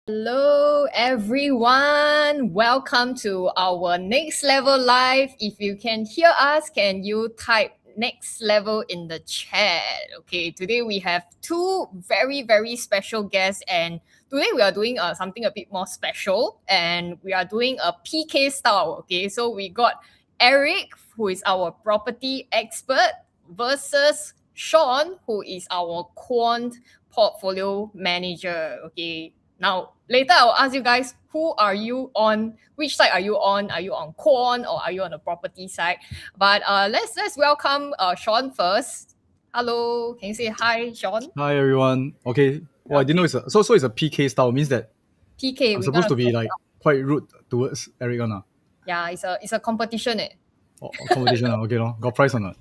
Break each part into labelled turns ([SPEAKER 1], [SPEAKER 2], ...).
[SPEAKER 1] Hello everyone, welcome to our next level live. If you can hear us, can you type next level in the chat? Okay, today we have two very special guests, and today we are doing something a bit more special, and we are doing a PK style. Okay, so we got Eric, who is our property expert, versus Sean, who is our quant portfolio manager. Okay, now later I'll ask you guys, who are you on? Which side are you on? Are you on quant or are you on the property side? But let's welcome Sean first. Hello, can you say hi, Sean?
[SPEAKER 2] Hi everyone. Okay. Well, I didn't know it's a PK style. Means that
[SPEAKER 1] PK.
[SPEAKER 2] I'm supposed to be like quite rude towards Eric.
[SPEAKER 1] Yeah, it's a competition.
[SPEAKER 2] Competition. Okay, no. Got prize or not?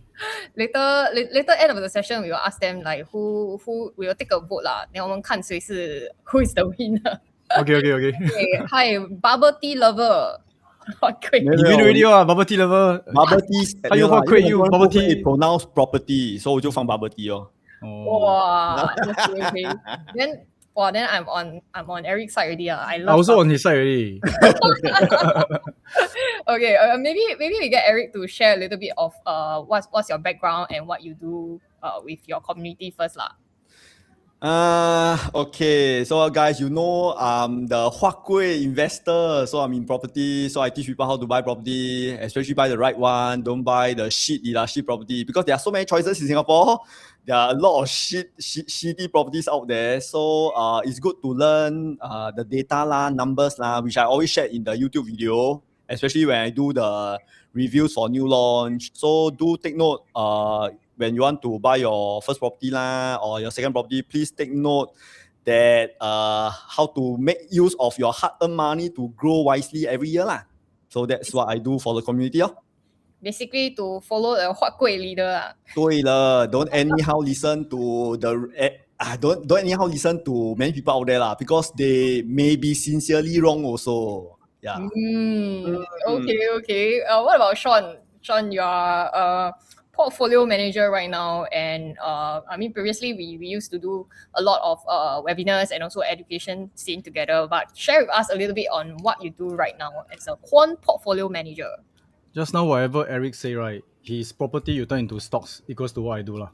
[SPEAKER 1] Later end of the session, we will ask them like who we will take a vote lah. Then 我们看谁是 who is the winner.
[SPEAKER 2] Okay.
[SPEAKER 1] Hi, bubble tea lover.
[SPEAKER 2] You win already, bubble tea lover.
[SPEAKER 3] Bubble tea.
[SPEAKER 2] 还有话亏 you bubble tea.
[SPEAKER 3] Pronounce property, so 我就放 bubble tea
[SPEAKER 1] Wow. Okay. Then I'm on Eric's side already. I
[SPEAKER 2] also on his side already.
[SPEAKER 1] Okay, maybe we get Eric to share a little bit of what's your background and what you do with your community first lah.
[SPEAKER 3] Okay, so guys, you know I'm the 𝗲𝗂𝗶𝗽 investor, so I'm in property, so I teach people how to buy property, especially buy the right one. Don't buy the shit property, because there are so many choices in Singapore. There are a lot of shitty properties out there, so it's good to learn the data lah, numbers lah, which I always share in the YouTube video, especially when I do the reviews for new launch. So do take note when you want to buy your first property lah, or your second property, please take note that how to make use of your hard-earned money to grow wisely every year lah. So that's what I do for the community.
[SPEAKER 1] Basically to follow the 华贵 leader lah.
[SPEAKER 3] 对了, don't anyhow listen to don't anyhow listen to many people out there lah, because they may be sincerely wrong also. Yeah.
[SPEAKER 1] Okay. What about Sean? Sean, you are a portfolio manager right now, and previously we used to do a lot of webinars and also education scene together. But share with us a little bit on what you do right now as a quant portfolio manager.
[SPEAKER 2] Just now, whatever Eric say, right? His property you turn into stocks equals to what I do lah.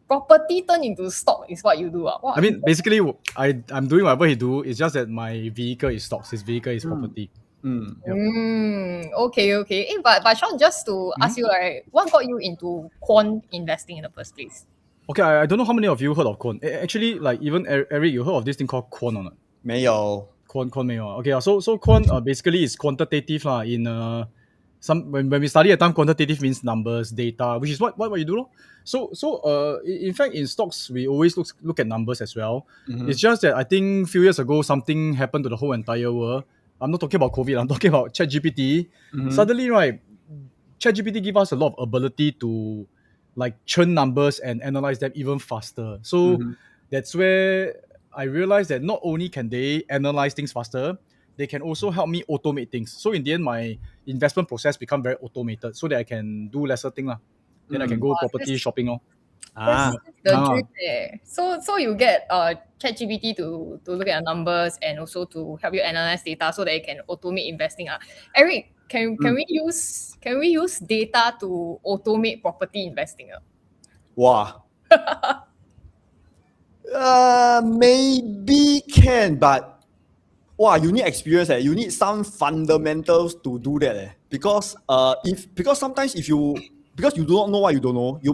[SPEAKER 1] Property turn into stock is what you do.
[SPEAKER 2] I mean, basically, I'm doing whatever he do. It's just that my vehicle is stocks. His vehicle is property.
[SPEAKER 1] Yep. Okay. But Sean, just to ask you, like, what got you into quant investing in the first place?
[SPEAKER 2] Okay, I don't know how many of you heard of Quant. Actually, like even Eric, you heard of this thing called Quant or not?
[SPEAKER 3] 没有.
[SPEAKER 2] Quant 没有. Okay, so Quant basically is quantitative lah. In when we study at time, quantitative means numbers, data, which is what you do. So in fact, in stocks, we always look at numbers as well. It's just that I think a few years ago, something happened to the whole entire world. I'm not talking about COVID, I'm talking about ChatGPT. Suddenly, right, ChatGPT gives us a lot of ability to like churn numbers and analyze them even faster. So that's where I realized that not only can they analyze things faster, they can also help me automate things. So in the end, my investment process become very automated so that I can do lesser things lah. Then I can go property shopping.
[SPEAKER 1] That's the dream there. So you get ChatGPT to look at the numbers and also to help you analyze data so that you can automate investing. Eric, can we use data to automate property investing?
[SPEAKER 3] Wow. Maybe can, but you need experience. You need some fundamentals to do that. Because sometimes because you do not know what you don't know, you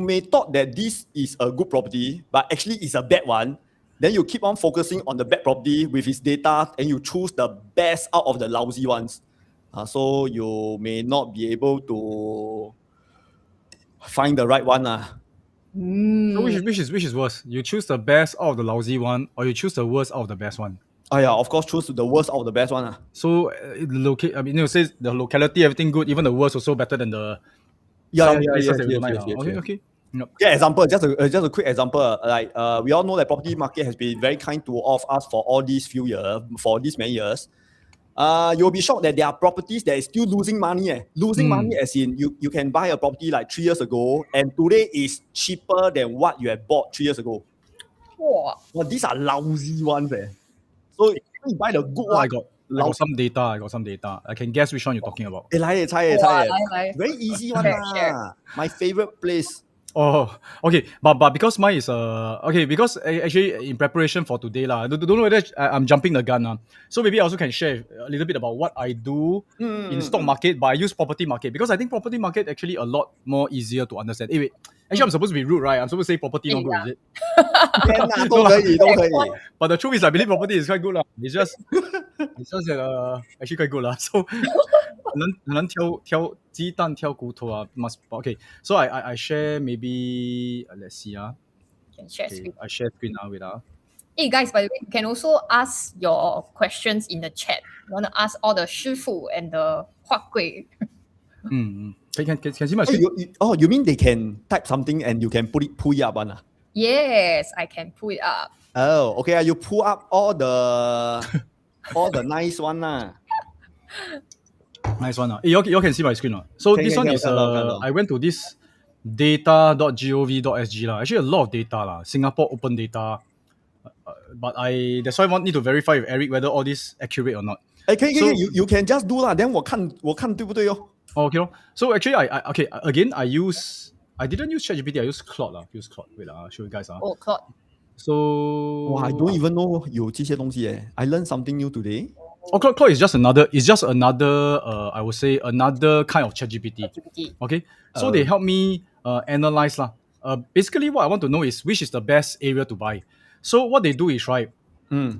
[SPEAKER 3] may thought that this is a good property, but actually it's a bad one. Then you keep on focusing on the bad property with its data, and you choose the best out of the lousy ones. So you may not be able to find the right one.
[SPEAKER 2] So which is worse? You choose the best out of the lousy one, or you choose the worst out of the best one?
[SPEAKER 3] Yeah, of course, choose the worst out of the best one.
[SPEAKER 2] So it says the locality, everything good, even the worst also better than the Okay. Yep.
[SPEAKER 3] Yeah, example, just a quick example. Like we all know that property market has been very kind to all of us for all these many years. You'll be shocked that there are properties that is still losing money. Losing money as in you can buy a property like 3 years ago, and today is cheaper than what you had bought 3 years ago.
[SPEAKER 1] Wow.
[SPEAKER 3] Well, these are lousy ones. So you buy the good one.
[SPEAKER 2] I got some data. I can guess which one you're talking about.
[SPEAKER 3] 来
[SPEAKER 1] 来
[SPEAKER 3] Very easy one
[SPEAKER 1] Share.
[SPEAKER 3] lah. My favorite place.
[SPEAKER 2] Oh, okay. But because mine is okay, because actually in preparation for today lah, don't know whether I'm jumping the gun. So maybe I also can share a little bit about what I do in stock market, but I use property market because I think property market actually a lot more easier to understand. Wait. Actually, I'm supposed to be rude, right? I'm supposed to say property not good, is it?
[SPEAKER 3] 都可以
[SPEAKER 2] But the truth is, I believe property is quite good lah. It's just that actually quite good lah. So 很难挑鸡蛋挑骨头啊 must okay. So I share maybe let's see
[SPEAKER 1] Can share
[SPEAKER 2] Okay,
[SPEAKER 1] screen.
[SPEAKER 2] I share screen wait
[SPEAKER 1] Hey guys, by the way, you can also ask your questions in the chat. You want to ask all the 师傅 and the 画柜.
[SPEAKER 2] Can see my
[SPEAKER 3] Oh,
[SPEAKER 2] screen?
[SPEAKER 3] you mean they can type something and you can pull it up one?
[SPEAKER 1] Yes, I can pull it up.
[SPEAKER 3] Oh, okay. You pull up all the nice one lah.
[SPEAKER 2] Nice one. You all can see my screen. So this one is I went to this data.gov.sg lah. Actually a lot of data lah. Singapore open data. But that's why I need to verify with Eric whether all this accurate or not.
[SPEAKER 3] Okay, you can just do lah. Then 我看对不对哦。
[SPEAKER 2] Okay. So actually I didn't use ChatGPT. I use Claude lah. Wait I'll show you guys
[SPEAKER 1] Oh, Claude.
[SPEAKER 2] So
[SPEAKER 3] I don't even know 有这些东西耶。I learned something new today.
[SPEAKER 2] Oh, Claude is just another. I would say another kind of ChatGPT. Okay. So they help me analyze lah. Basically, what I want to know is which is the best area to buy. So what they do is right.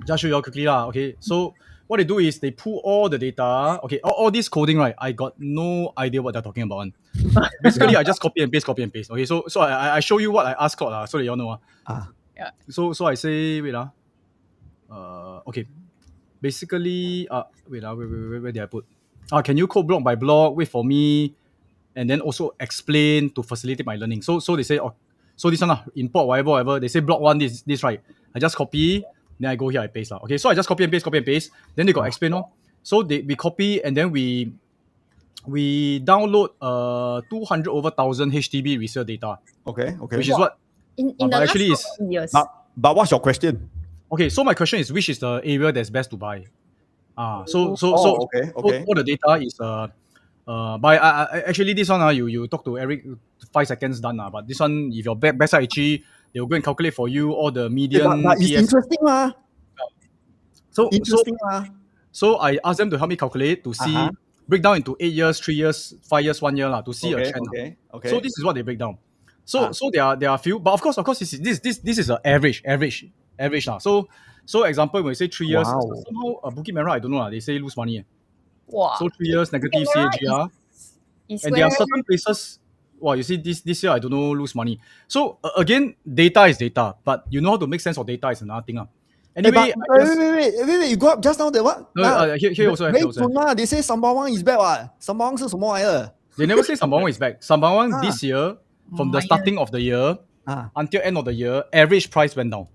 [SPEAKER 2] Just show you all quickly lah. Okay. So what they do is they pull all the data. Okay. All this coding right. I got no idea what they're talking about. Basically, I just copy and paste. Okay. So I show you what I asked Claude so that you all know.
[SPEAKER 1] Yeah.
[SPEAKER 2] So I say wait okay. Basically, wait, where did I put? Can you code block by block? Wait for me, and then also explain to facilitate my learning. So they say, so this one import whatever. They say block one this right. I just copy, then I go here I paste lah. Okay, so I just copy and paste. Then they got explain So we copy and then we download 200 over 1,000 HDB resale data.
[SPEAKER 3] Okay.
[SPEAKER 2] Which is what
[SPEAKER 1] In the
[SPEAKER 2] actually
[SPEAKER 1] last years.
[SPEAKER 3] But what's your question?
[SPEAKER 2] Okay, so my question is which is the area that's best to buy? So
[SPEAKER 3] okay.
[SPEAKER 2] all the data is actually this one you talk to Eric 5 seconds done but this one if your best side itchy they will go and calculate for you all the median.
[SPEAKER 3] But it's interesting lah.
[SPEAKER 2] So I asked them to help me calculate to see break down into 8 years, 3 years, 5 years, 1 year to see a trend.
[SPEAKER 3] Okay.
[SPEAKER 2] So this is what they break down. So there are few, but of course this is an average lah. So example when you say 3 years, somehow Bukit Merah I don't know they say lose money.
[SPEAKER 1] Wow.
[SPEAKER 2] So 3 years negative CAGR, and there are certain places. Wow, you see this year I don't know lose money. So again, data is data, but you know how to make sense of data is another thing. Anyway,
[SPEAKER 3] wait, you got just now the what?
[SPEAKER 2] Here also.
[SPEAKER 3] They say Sembawang is bad what? Sembawang 是什么来的?
[SPEAKER 2] They never say Sembawang is back. Sembawang this year, from the starting of the year until end of the year, average price went down.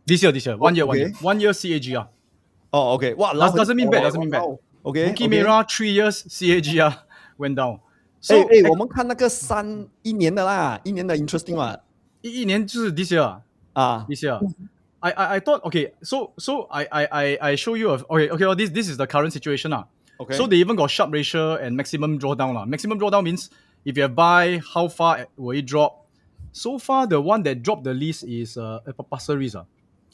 [SPEAKER 2] This year, 1 year, 1 year CAGR.
[SPEAKER 3] Oh, okay. What?
[SPEAKER 2] Doesn't mean bad.
[SPEAKER 3] Okay.
[SPEAKER 2] Bukit Merah 3 years CAGR went down. So
[SPEAKER 3] 我们看那个一年的啦，一年的 interesting 嘛。
[SPEAKER 2] 一年就是 this year this year. I thought okay, so I show you this is the current situation
[SPEAKER 3] Okay.
[SPEAKER 2] So they even got Sharpe ratio and maximum drawdown Maximum drawdown means if you buy, how far will it drop? So far the one that dropped the least is Pasir Ris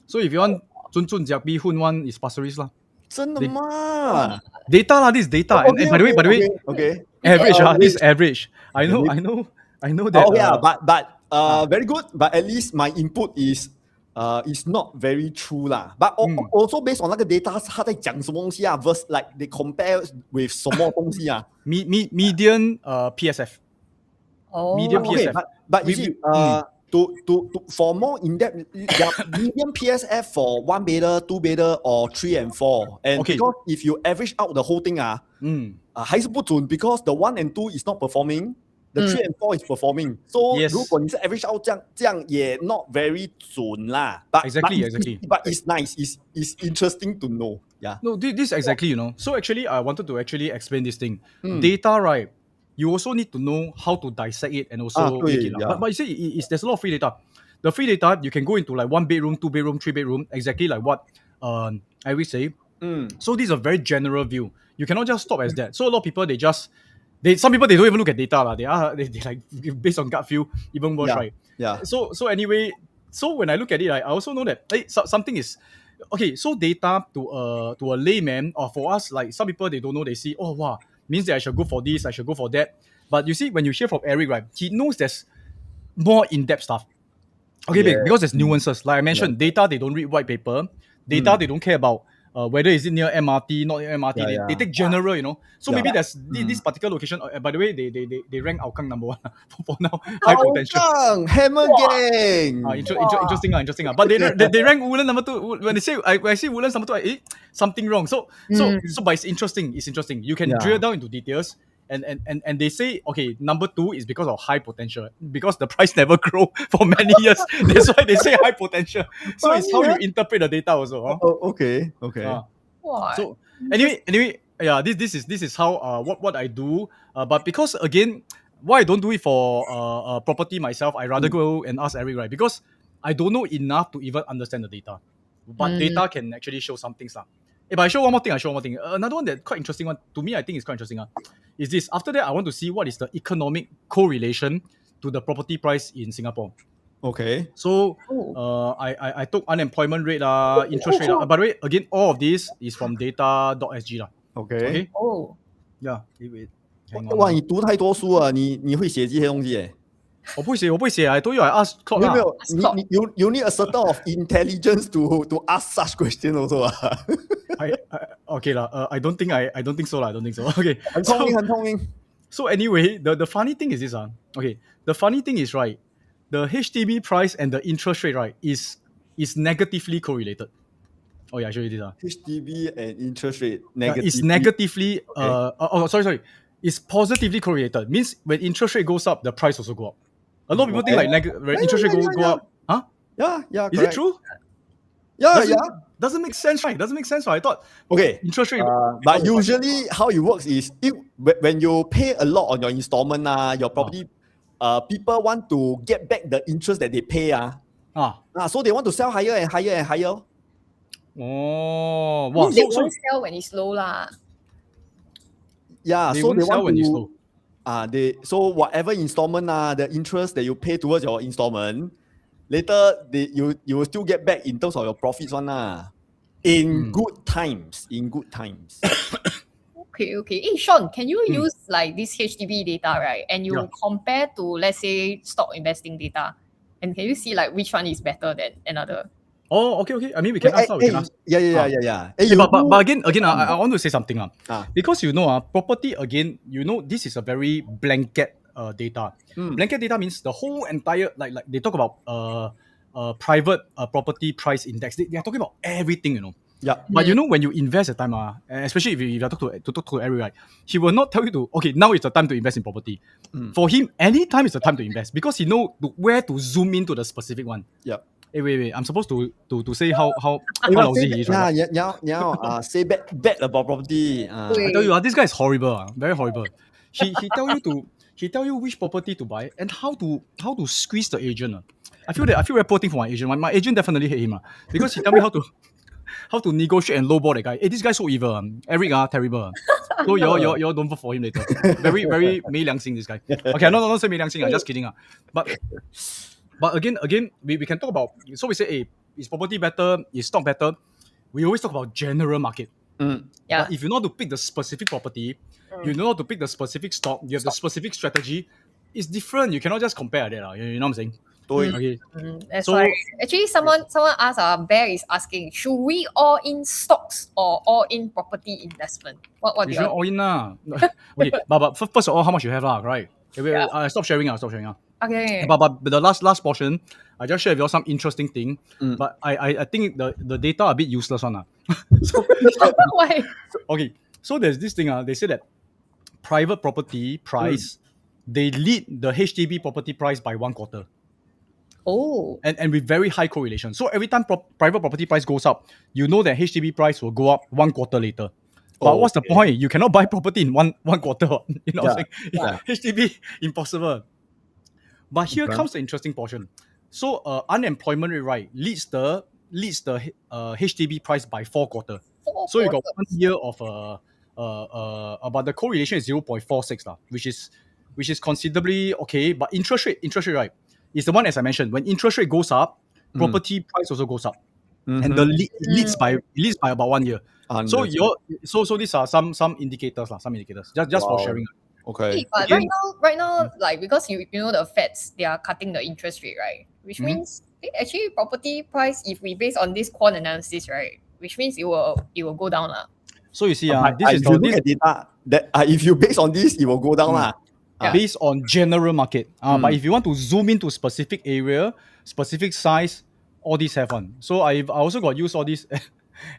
[SPEAKER 2] So if you want 准准假逼混 one is Pasir Ris lah.
[SPEAKER 3] 真的吗
[SPEAKER 2] Data lah, this is data. And by the way,
[SPEAKER 3] okay.
[SPEAKER 2] average this is average. I know that.
[SPEAKER 3] Oh yeah, but very good. But at least my input is not very true lah. But also based on 那个 data 他在讲什么东西versus like they compare with 什么东西
[SPEAKER 2] median PSF. Median PSF.
[SPEAKER 3] Okay, but you see, to for more in-depth, median PSF for 1 beta, 2 beta, or 3 and 4. And because if you average out the whole thing, 还是不准 because the 1 and 2 is not performing, the 3 and 4 is performing. So 如果你是 average out 这样也 not very 准啦。But
[SPEAKER 2] exactly.
[SPEAKER 3] But it's nice. It's interesting to know. Yeah.
[SPEAKER 2] No, this exactly, So actually, I wanted to actually explain this thing. Data, right? You also need to know how to dissect it and also make it. But you see, there's a lot of free data. The free data, you can go into like 1 bedroom, 2 bedroom, 3 bedroom, exactly like what Eric say.
[SPEAKER 3] Mm.
[SPEAKER 2] So this is a very general view. You cannot just stop as that. So a lot of people some people they don't even look at data they like based on gut feel, even worse, right?
[SPEAKER 3] Yeah.
[SPEAKER 2] So anyway, so when I look at it, I also know that something is okay. So data to a layman, or for us, like some people they don't know, they see, oh wow, means that I should go for this, I should go for that. But you see, when you hear from Eric, right, he knows there's more in-depth stuff. Okay, because there's nuances. Like I mentioned, data they don't read white paper. Data they don't care about whether is it near MRT, not near MRT. They take general, you know. So maybe there's this particular location. By the way, they rank Hougang number 1 for now. High potential.
[SPEAKER 3] Hammer gang.
[SPEAKER 2] Interesting. But they rank Woodlands number 2. When they say I see Woodlands number 2, something wrong. So but it's interesting. It's interesting. You can drill down into details. And they say, okay, number 2 is because of high potential, because the price never grow for many years. That's why they say high potential. So it's how you interpret the data also. Huh?
[SPEAKER 3] Oh, okay.
[SPEAKER 2] So anyway, yeah, this is how what I do. But because again, why I don't do it for property myself, I rather go and ask Eric, right? Because I don't know enough to even understand the data. But data can actually show some things. If I show one more thing, another one that quite interesting one to me, I think is quite interesting. Is this. After that, I want to see what is the economic correlation to the property price in Singapore.
[SPEAKER 3] Okay.
[SPEAKER 2] So I took unemployment rate, interest rate. By the way, again, all of this is from data.sg.
[SPEAKER 3] Okay.
[SPEAKER 1] Oh.
[SPEAKER 2] Yeah. Wait. Hang on.
[SPEAKER 3] 哇，你读太多书了，你会写这些东西耶？
[SPEAKER 2] 我不会写 I told you I asked Claude
[SPEAKER 3] 没有，you need a certain of intelligence to ask such question also 啊。
[SPEAKER 2] Okay I don't think so I don't think so. Okay.
[SPEAKER 3] 很聪明。
[SPEAKER 2] So anyway, the funny thing is this okay, the funny thing is, right, the HDB price and the interest rate, right, is negatively correlated. Oh yeah, I show you this.
[SPEAKER 3] HDB and interest rate negatively.
[SPEAKER 2] It's negatively sorry. It's positively correlated. Means when interest rate goes up, the price also go up. A lot of people think like when interest rate go up. Huh?
[SPEAKER 3] Yeah.
[SPEAKER 2] Is
[SPEAKER 3] correct.
[SPEAKER 2] it true?
[SPEAKER 3] Yeah.
[SPEAKER 2] Doesn't make sense, right? Doesn't make sense, right? I thought interest rate.
[SPEAKER 3] But usually how it works is when you pay a lot on your installment, your property, people want to get back the interest that they pay. So they want to sell higher and higher and higher.
[SPEAKER 2] Oh, wow.
[SPEAKER 1] They won't sell when it's low lah.
[SPEAKER 2] Yeah, so they want when it's low.
[SPEAKER 3] So whatever installment, the interest that you pay towards your installment, later you will still get back in terms of your profits in good times.
[SPEAKER 1] Okay. Hey, Sean, can you use like this HDB data, right? And you compare to, let's say, stock investing data. And can you see like which one is better than another?
[SPEAKER 2] Oh, okay. I mean, we can ask.
[SPEAKER 3] Yeah.
[SPEAKER 2] But again, I want to say something. Because property, again, this is a very blanket data. Blanket data means the whole entire, like they talk about private property price index. They are talking about everything,
[SPEAKER 3] Yeah.
[SPEAKER 2] But when you invest at time, especially if you talk to Eric, right, he will not tell you to, okay, now is the time to invest in property. For him, any time is the time to invest because he know where to zoom into the specific one.
[SPEAKER 3] Yeah.
[SPEAKER 2] Hey, wait. I'm supposed to say how lousy he is.
[SPEAKER 3] Yeah. Say bad about property.
[SPEAKER 2] I tell you, this guy is horrible. Very horrible. He tell you which property to buy and how to squeeze the agent. I feel very poor thing for my agent. My agent definitely hate him because he tell me how to negotiate and lowball that guy. Hey, this guy so evil. Eric terrible. So you all don't vote for him later. Very very 没良心 this guy. Okay, no say 没良心. Just kidding. But again, we can talk about. So we say, hey, is property better? Is stock better? We always talk about general market.
[SPEAKER 1] Yeah.
[SPEAKER 2] But if you know how to pick the specific property, you know how to pick the specific stock, you have the specific strategy, it's different. You cannot just compare that. You know what I'm saying? Okay.
[SPEAKER 1] That's why. Actually, someone asked, Bear is asking, should we all in stocks or all in property investment? What do you
[SPEAKER 2] all in Okay, but first of all, how much you have right? Okay, stop sharing.
[SPEAKER 1] Okay.
[SPEAKER 2] But the last portion, I just share with you some interesting thing. But I think the data a bit useless one.
[SPEAKER 1] Why?
[SPEAKER 2] Okay, so there's this thing. They say that private property price, they lead the HDB property price by 1 quarter.
[SPEAKER 1] Oh.
[SPEAKER 2] And with very high correlation. So every time private property price goes up, you know that HDB price will go up 1 quarter later. But what's the point? You cannot buy property in one quarter. You know what I'm saying? HDB, impossible. But here comes the interesting portion. So unemployment rate, right, leads the leads the HDB price by 4 quarters.
[SPEAKER 1] 4
[SPEAKER 2] So you got
[SPEAKER 1] quarters.
[SPEAKER 2] 1 year of but the correlation is 0.46 which is considerably okay. But interest rate right is the one, as I mentioned, when interest rate goes up, property price also goes up, and it leads by about 1 year. So these are some indicators just for sharing.
[SPEAKER 3] Okay.
[SPEAKER 1] But right now, like, because you know the Feds, they are cutting the interest rate, right? Which means actually property price, if we base on this quant analysis, right, which means it will go down lah.
[SPEAKER 2] So you see,
[SPEAKER 3] if you look at data, that if you base on this, it will go down
[SPEAKER 2] based on general market. But if you want to zoom into specific area, specific size, all these have one. So I also got use all these.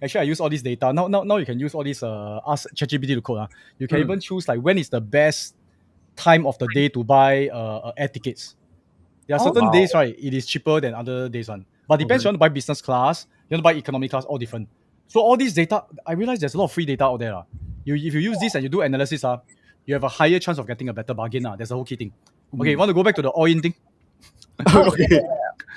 [SPEAKER 2] Actually, I use all this data. Now you can use all this ask ChatGPT to code. You can even choose like when is the best time of the day to buy air tickets. There are certain days, right, it is cheaper than other days one. But depends, you want to buy business class, you want to buy economy class, all different. So all this data, I realize there's a lot of free data out there. If you use this and you do analysis, you have a higher chance of getting a better bargain. That's the whole key thing. Okay, you want to go back to the all-in thing?
[SPEAKER 3] Okay.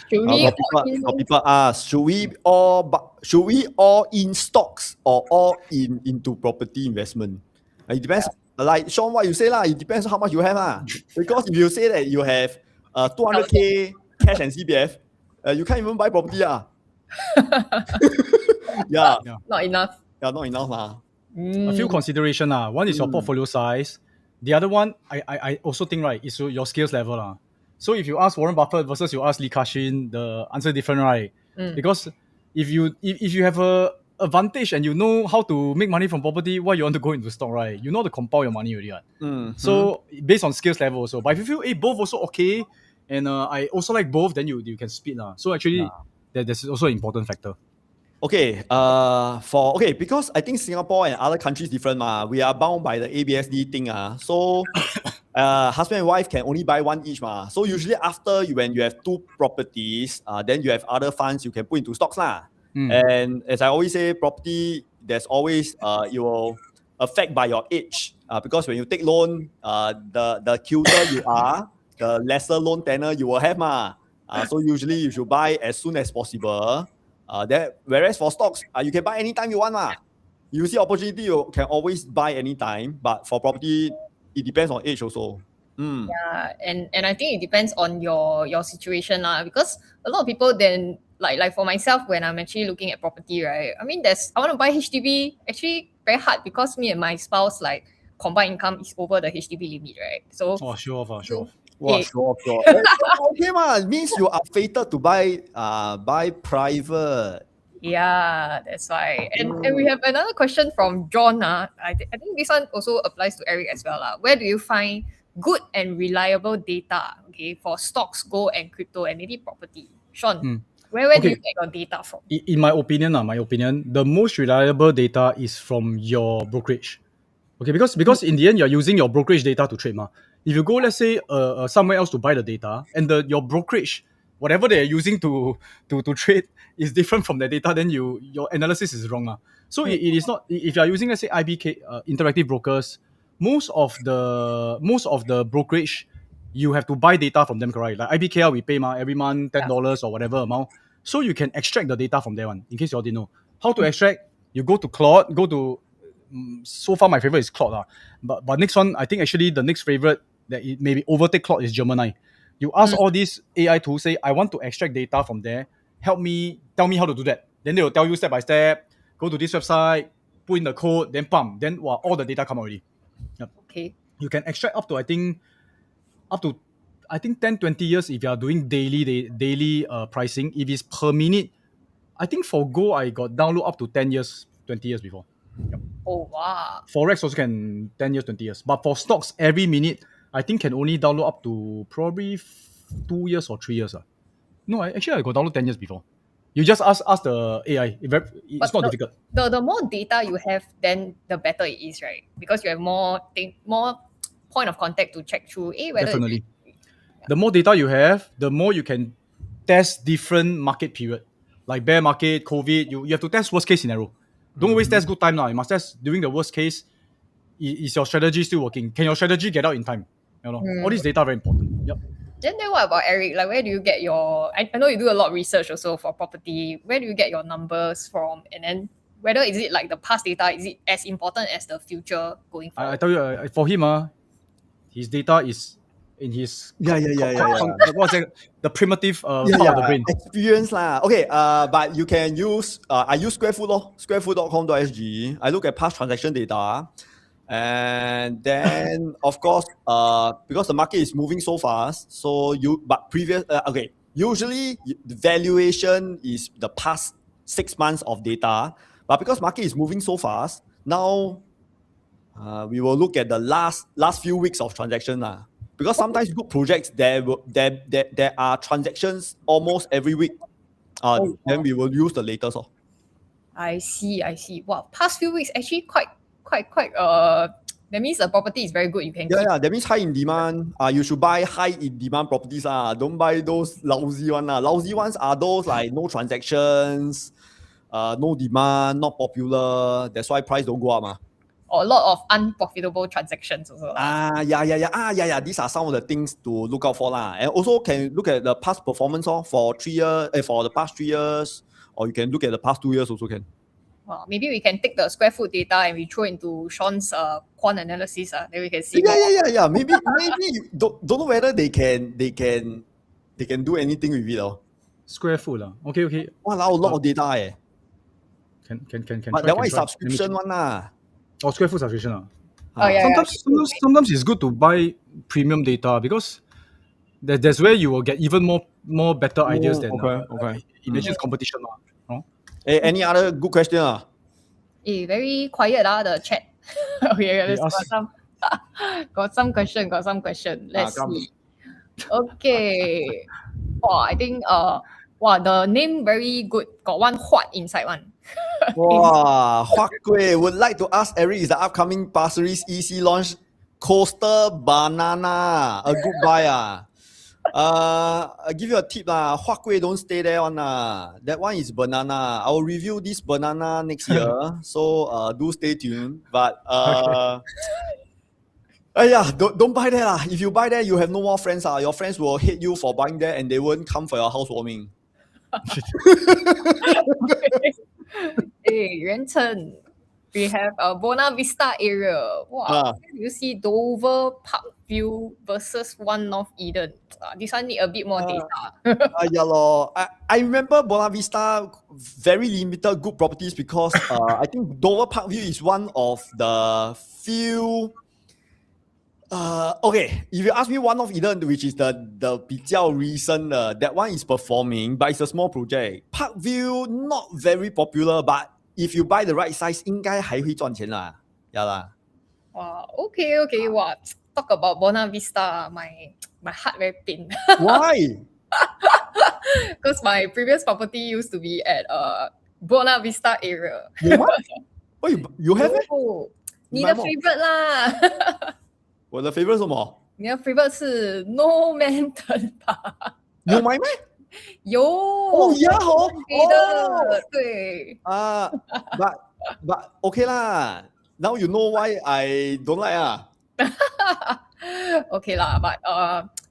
[SPEAKER 3] People ask, should we all in stocks or all into property investment? It depends. Like Sean, what you say it depends on how much you have Because if you say that you have 200k cash and CPF, you can't even buy property yeah.
[SPEAKER 1] Not enough.
[SPEAKER 3] Yeah, not enough
[SPEAKER 2] A few consideration One is your portfolio size. The other one, I also think, right, is your skills level So if you ask Warren Buffett versus you ask Lee Ka-shing, the answer is different, right? Because if you have a advantage and you know how to make money from property, why you want to go into stock, right? You know how to compound your money already, right? So based on skills level also. But if you feel both also okay, and I also like both, then you can split So actually, that's also an important factor.
[SPEAKER 3] Okay, because I think Singapore and other countries different we are bound by the ABSD thing So husband and wife can only buy one each So usually after when you have 2 properties, then you have other funds you can put into stocks And as I always say, property, there's always it will affect by your age because when you take loan, the cuter you are, the lesser loan tenor you will have so usually you should buy as soon as possible. Whereas for stocks, you can buy anytime you want You see opportunity, you can always buy anytime. But for property, it depends on age also.
[SPEAKER 1] Yeah, and I think it depends on your situation because a lot of people then like for myself, when I'm actually looking at property, right? I mean, I want to buy HDB actually very hard because me and my spouse like combined income is over the HDB limit, right? So
[SPEAKER 2] show off.
[SPEAKER 3] Sure. Okay, it means you are fated to buy private.
[SPEAKER 1] Yeah, that's why. And we have another question from John. I think this one also applies to Eric as well. Where do you find good and reliable data, for stocks, gold, and crypto, and maybe property? Sean, where do you get your data from?
[SPEAKER 2] In my opinion, the most reliable data is from your brokerage. Okay, because in the end, you're using your brokerage data to trade. If you go, let's say, somewhere else to buy the data, and your brokerage, whatever they're using to trade is different from the data, then your analysis is wrong. So it is not, if you're using, let's say, IBK, Interactive Brokers, most of the brokerage, you have to buy data from them, correct? Like IBKR, we pay every month $10 or whatever amount. So you can extract the data from there in case you all didn't know. How to extract? You go to Claude, so far my favorite is Claude. But next one, I think actually the next favorite that it maybe overtake Claude is Gemini. You ask all these AI tools, say, I want to extract data from there. Tell me how to do that. Then they will tell you step by step. Go to this website, put in the code, then pump. Then all the data come already. Yep.
[SPEAKER 1] Okay.
[SPEAKER 2] You can extract up to I think 10-20 years if you are doing daily pricing. If it's per minute, I think for Go I got download up to 10 years, 20 years before. Yep.
[SPEAKER 1] Oh wow.
[SPEAKER 2] Forex also can 10 years, 20 years. But for stocks, every minute, I think can only download up to probably 2 years or 3 years. No, I got download 10 years before. You just ask the AI. It's not difficult.
[SPEAKER 1] The more data you have, then the better it is, right? Because you have more point of contact to check through.
[SPEAKER 2] Definitely. The more data you have, the more you can test different market period. Like bear market, COVID, you have to test worst case scenario. Don't always test good time now. You must test during the worst case. Is your strategy still working? Can your strategy get out in time? All this data very important. Yep.
[SPEAKER 1] Then what about Eric? Like, where do you get your... I know you do a lot of research also for property. Where do you get your numbers from? And then whether is it like the past data, is it as important as the future going forward?
[SPEAKER 2] I tell you, for him, his data is in his what's it, the primitive part of the brain.
[SPEAKER 3] Experience lah. Okay, but you can use I use 𝗲𝗏𝗂𝗏 lor, 𝗲𝗏𝗂𝗏.sg. I look at past transaction data, and then of course because the market is moving so fast, so usually the valuation is the past 6 months of data, but because market is moving so fast now, we will look at the last few weeks of transaction lah. Because sometimes good projects there are transactions almost every week. Then we will use the latest.
[SPEAKER 1] I see. Wow, past few weeks actually quite that means the property is very good. You can
[SPEAKER 3] that means high in demand. You should buy high in demand properties. Don't buy those lousy ones. Lousy ones are those like no transactions, no demand, not popular. That's why price don't go up.
[SPEAKER 1] Or a lot of unprofitable transactions also.
[SPEAKER 3] These are some of the things to look out for lah. And also can look at the past performance for 3 years, for the past 3 years, or you can look at the past 2 years also can.
[SPEAKER 1] Well, maybe we can take the square foot data and we throw into Sean's quant analysis. Then we can see.
[SPEAKER 3] Maybe don't know whether they can do anything with it.
[SPEAKER 2] Square foot Okay.
[SPEAKER 3] Wow, a lot of data.
[SPEAKER 2] Can.
[SPEAKER 3] But that one is subscription one lah.
[SPEAKER 2] Oh, square foot subscription. Sometimes it's good to buy premium data because that's where you will get even more better ideas than imagine competition.
[SPEAKER 3] Any other good question?
[SPEAKER 1] Very quiet the chat. Okay, got some question. Let's see. Okay. I think the name very good. Got one what inside one.
[SPEAKER 3] Wow, 𝗲𝗏𝗂𝗶𝗽 would like to ask Eric, is the upcoming Pasir Ris EC launch coastal banana a good buy? I'll give you a tip 𝗲𝗏𝗂𝗏 don't stay there one that one is banana. I will review this banana next year, so do stay tuned. But don't buy there If you buy there, you have no more friends Your friends will hate you for buying there, and they won't come for your housewarming.
[SPEAKER 1] Hey, Renchen, we have a Buona Vista area. Wow, you see Dover Parkview versus One North Eden. This one need a bit more data.
[SPEAKER 3] I remember Buona Vista very limited good properties because I think Dover Parkview is one of the few. If you ask me One North Eden, which is the 比较 recent, that one is performing, but it's a small project. Parkview not very popular, but if you buy the right size, 应该还会赚钱啦。
[SPEAKER 1] Wow, okay. Wow, talk about Buona Vista, my heart very pain.
[SPEAKER 3] Why?
[SPEAKER 1] Because my previous property used to be at Buona Vista area.
[SPEAKER 3] Oh, you have it?
[SPEAKER 1] 你的 favorite 啦。
[SPEAKER 3] 我的 favorite 什么？
[SPEAKER 1] 你的 favorite 是 No Manton 吧？
[SPEAKER 3] 有买咩？
[SPEAKER 1] 有。对。
[SPEAKER 3] But okay lah. Now you know why I don't like
[SPEAKER 1] Okay lah, but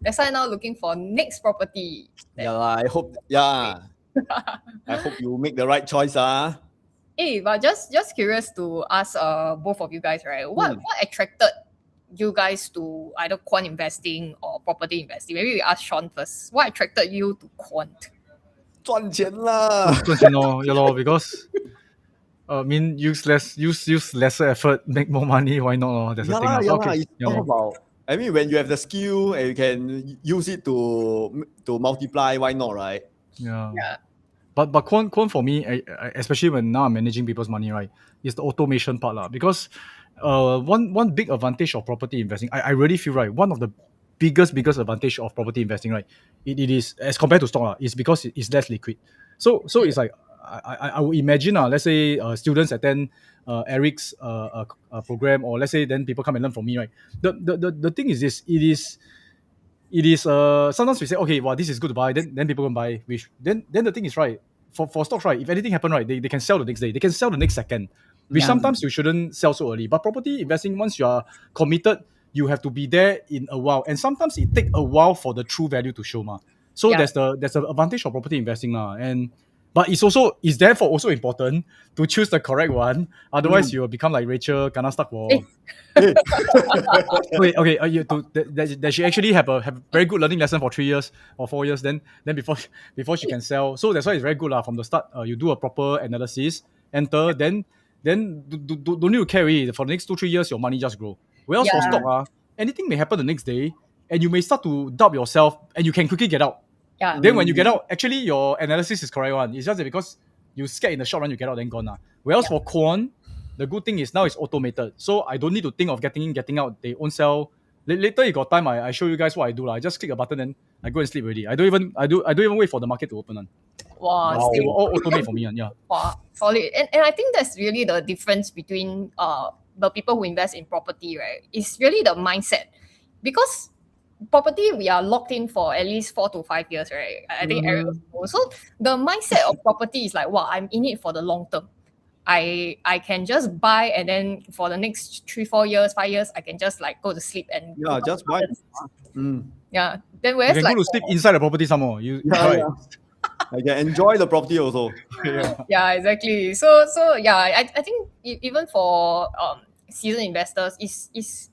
[SPEAKER 1] that's why now looking for next property.
[SPEAKER 3] I hope I hope you make the right choice
[SPEAKER 1] Hey, but just curious to ask both of you guys, right? What attracted you guys to either quant investing or property investing? Maybe we ask Sean first. What attracted you to quant?
[SPEAKER 3] 赚钱啦！
[SPEAKER 2] 赚钱咯，because use lesser effort, make more money. Why not? That's the thing.
[SPEAKER 3] It's all about. I mean, when you have the skill and you can use it to multiply, why not, right?
[SPEAKER 2] Yeah. But quant for me, especially when now I'm managing people's money, right, is the automation part lah. Because one big advantage of property investing, I really feel, right, one of the biggest advantage of property investing, right, it is as compared to stock is because it's less liquid. So it's like I would imagine let's say students attend Eric's program, or let's say then people come and learn from me, right. The thing is this, it is sometimes we say, okay, well, this is good to buy, then people can buy, which then the thing is, right, for stocks, right, if anything happen, right, they can sell the next day, they can sell the next second, which sometimes you shouldn't sell so early. But property investing, once you are committed, you have to be there in a while. And sometimes it takes a while for the true value to show. So there's the advantage of property investing. But it's therefore also important to choose the correct one. Otherwise, you will become like 𝗲𝗃𝗂𝗶𝗽. That she actually have a very good learning lesson for 3 years or 4 years. Then before she can sell. So that's why it's very good from the start. You do a proper analysis, enter, then don't need to carry. For the next 2-3 years, your money just grow. Whereas for stock, anything may happen the next day, and you may start to doubt yourself, and you can quickly get out.
[SPEAKER 1] Yeah.
[SPEAKER 2] Then when you get out, actually your analysis is correct one. It's just that because you scared in the short run, you get out, then gone. Whereas for Quant, the good thing is now it's automated. So I don't need to think of getting in, getting out. They own sell. Later you got time, I show you guys what I do. I just click a button and I go and sleep already. I don't even wait for the market to open.
[SPEAKER 1] Wow.
[SPEAKER 2] They will all automate for me. Yeah.
[SPEAKER 1] Wow, solid. And I think that's really the difference between the people who invest in property, right? It's really the mindset. Because property, we are locked in for at least 4 to 5 years, right? I think Eric knows. So the mindset of property is like, wow, I'm in it for the long term. I can just buy, and then for the next 3-4 years, 5 years, I can just like go to sleep and
[SPEAKER 3] just buy.
[SPEAKER 1] Yeah. Then whereas
[SPEAKER 2] you can go to sleep inside the property some more.
[SPEAKER 3] I can enjoy the property also.
[SPEAKER 1] Yeah, exactly. So I think even for seasoned investors, it's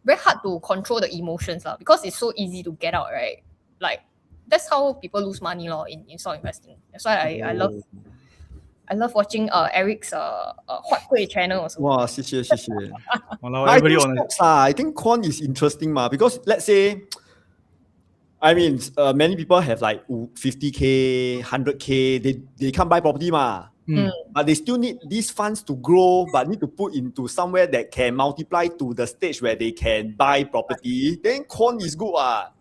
[SPEAKER 1] very hard to control the emotions because it's so easy to get out, right? Like that's how people lose money in stock investing. That's why I love watching Eric's 𝗲𝗃𝗂𝗶𝗽 channel also.
[SPEAKER 3] Wow, 谢谢。
[SPEAKER 2] Everybody
[SPEAKER 3] I think Quant is interesting because let's say, I mean, many people have like 50K, 100K, they can't buy property but they still need these funds to grow, but need to put into somewhere that can multiply to the stage where they can buy property. Then Quant is good.
[SPEAKER 2] I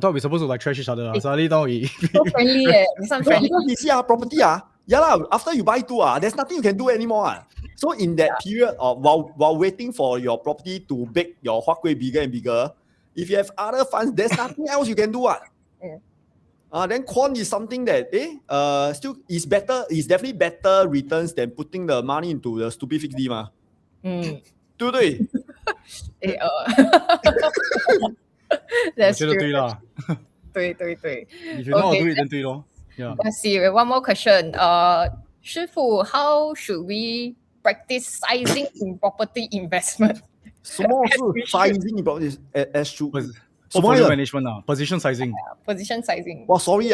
[SPEAKER 2] thought we're supposed to like trash each other. Suddenly now
[SPEAKER 1] so friendly, some friendly.
[SPEAKER 3] Because you see property after you buy two there's nothing you can do anymore. So in that period of while waiting for your property to make your 𝗲𝗃𝗂𝗶𝗽 bigger and bigger, if you have other funds, there's nothing else you can do. Then Quant is something that still is better. Is definitely better returns than putting the money into the stupid fixed D 对不对？
[SPEAKER 1] That's true.
[SPEAKER 2] 对。
[SPEAKER 1] 对。
[SPEAKER 2] If you know how to do it, then 对咯。Yeah.
[SPEAKER 1] Let's see. One more question. 师傅, how should we practice sizing in property investment?
[SPEAKER 3] 什么是 sizing in property as to
[SPEAKER 2] portfolio management position sizing.
[SPEAKER 1] Position sizing.
[SPEAKER 3] Wow, sorry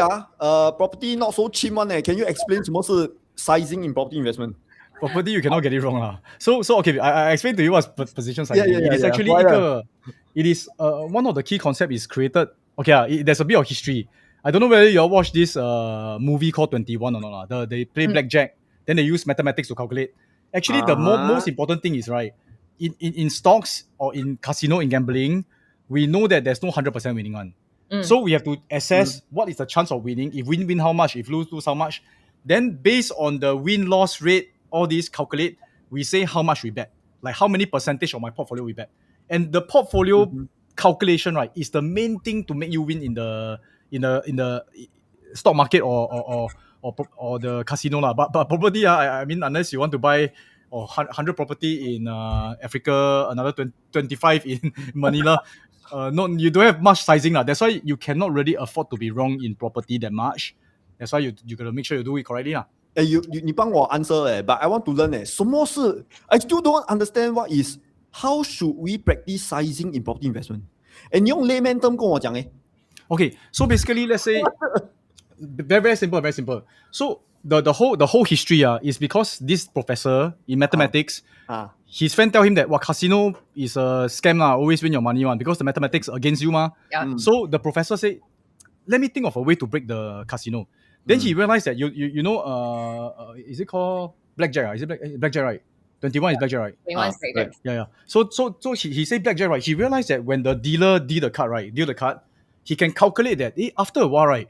[SPEAKER 3] property not so cheap one. Can you explain 什么是 sizing in property investment?
[SPEAKER 2] Property you cannot get it wrong So okay, I explain to you what's position sizing. It is actually one of the key concepts is created. Okay, there's a bit of history. I don't know whether you all watch this movie called 21 or not. They play blackjack, then they use mathematics to calculate. Actually, the most important thing is in stocks or in casino, in gambling, we know that there's no 100% winning one. So we have to assess what is the chance of winning. If win how much, if lose how much. Then based on the win-loss rate, all these calculate, we say how much we bet. Like how many percentage of my portfolio we bet. And the portfolio calculation, is the main thing to make you win in the stock market or the casino But property, I mean, unless you want to buy 100 property in Africa, another 25 in Manila, you don't have much sizing That's why you cannot really afford to be wrong in property that much. That's why you gotta make sure you do it correctly
[SPEAKER 3] 你帮我 answer but I want to learn什么是 I still don't understand what is how should we practice sizing in property investment. 你用 layman term 跟我讲
[SPEAKER 2] Okay, so basically, let's say very simple. So the whole history is because this professor in mathematics, his friend tell him that casino is a scam always win your money because the mathematics against you So the professor said, let me think of a way to break the casino. Then he realized that you know is it called blackjack? Is it blackjack right? 21 is blackjack, right?
[SPEAKER 1] 21 is blackjack.
[SPEAKER 2] Yeah. So he said blackjack, right? He realized that when the dealer deal the card, he can calculate that after a while,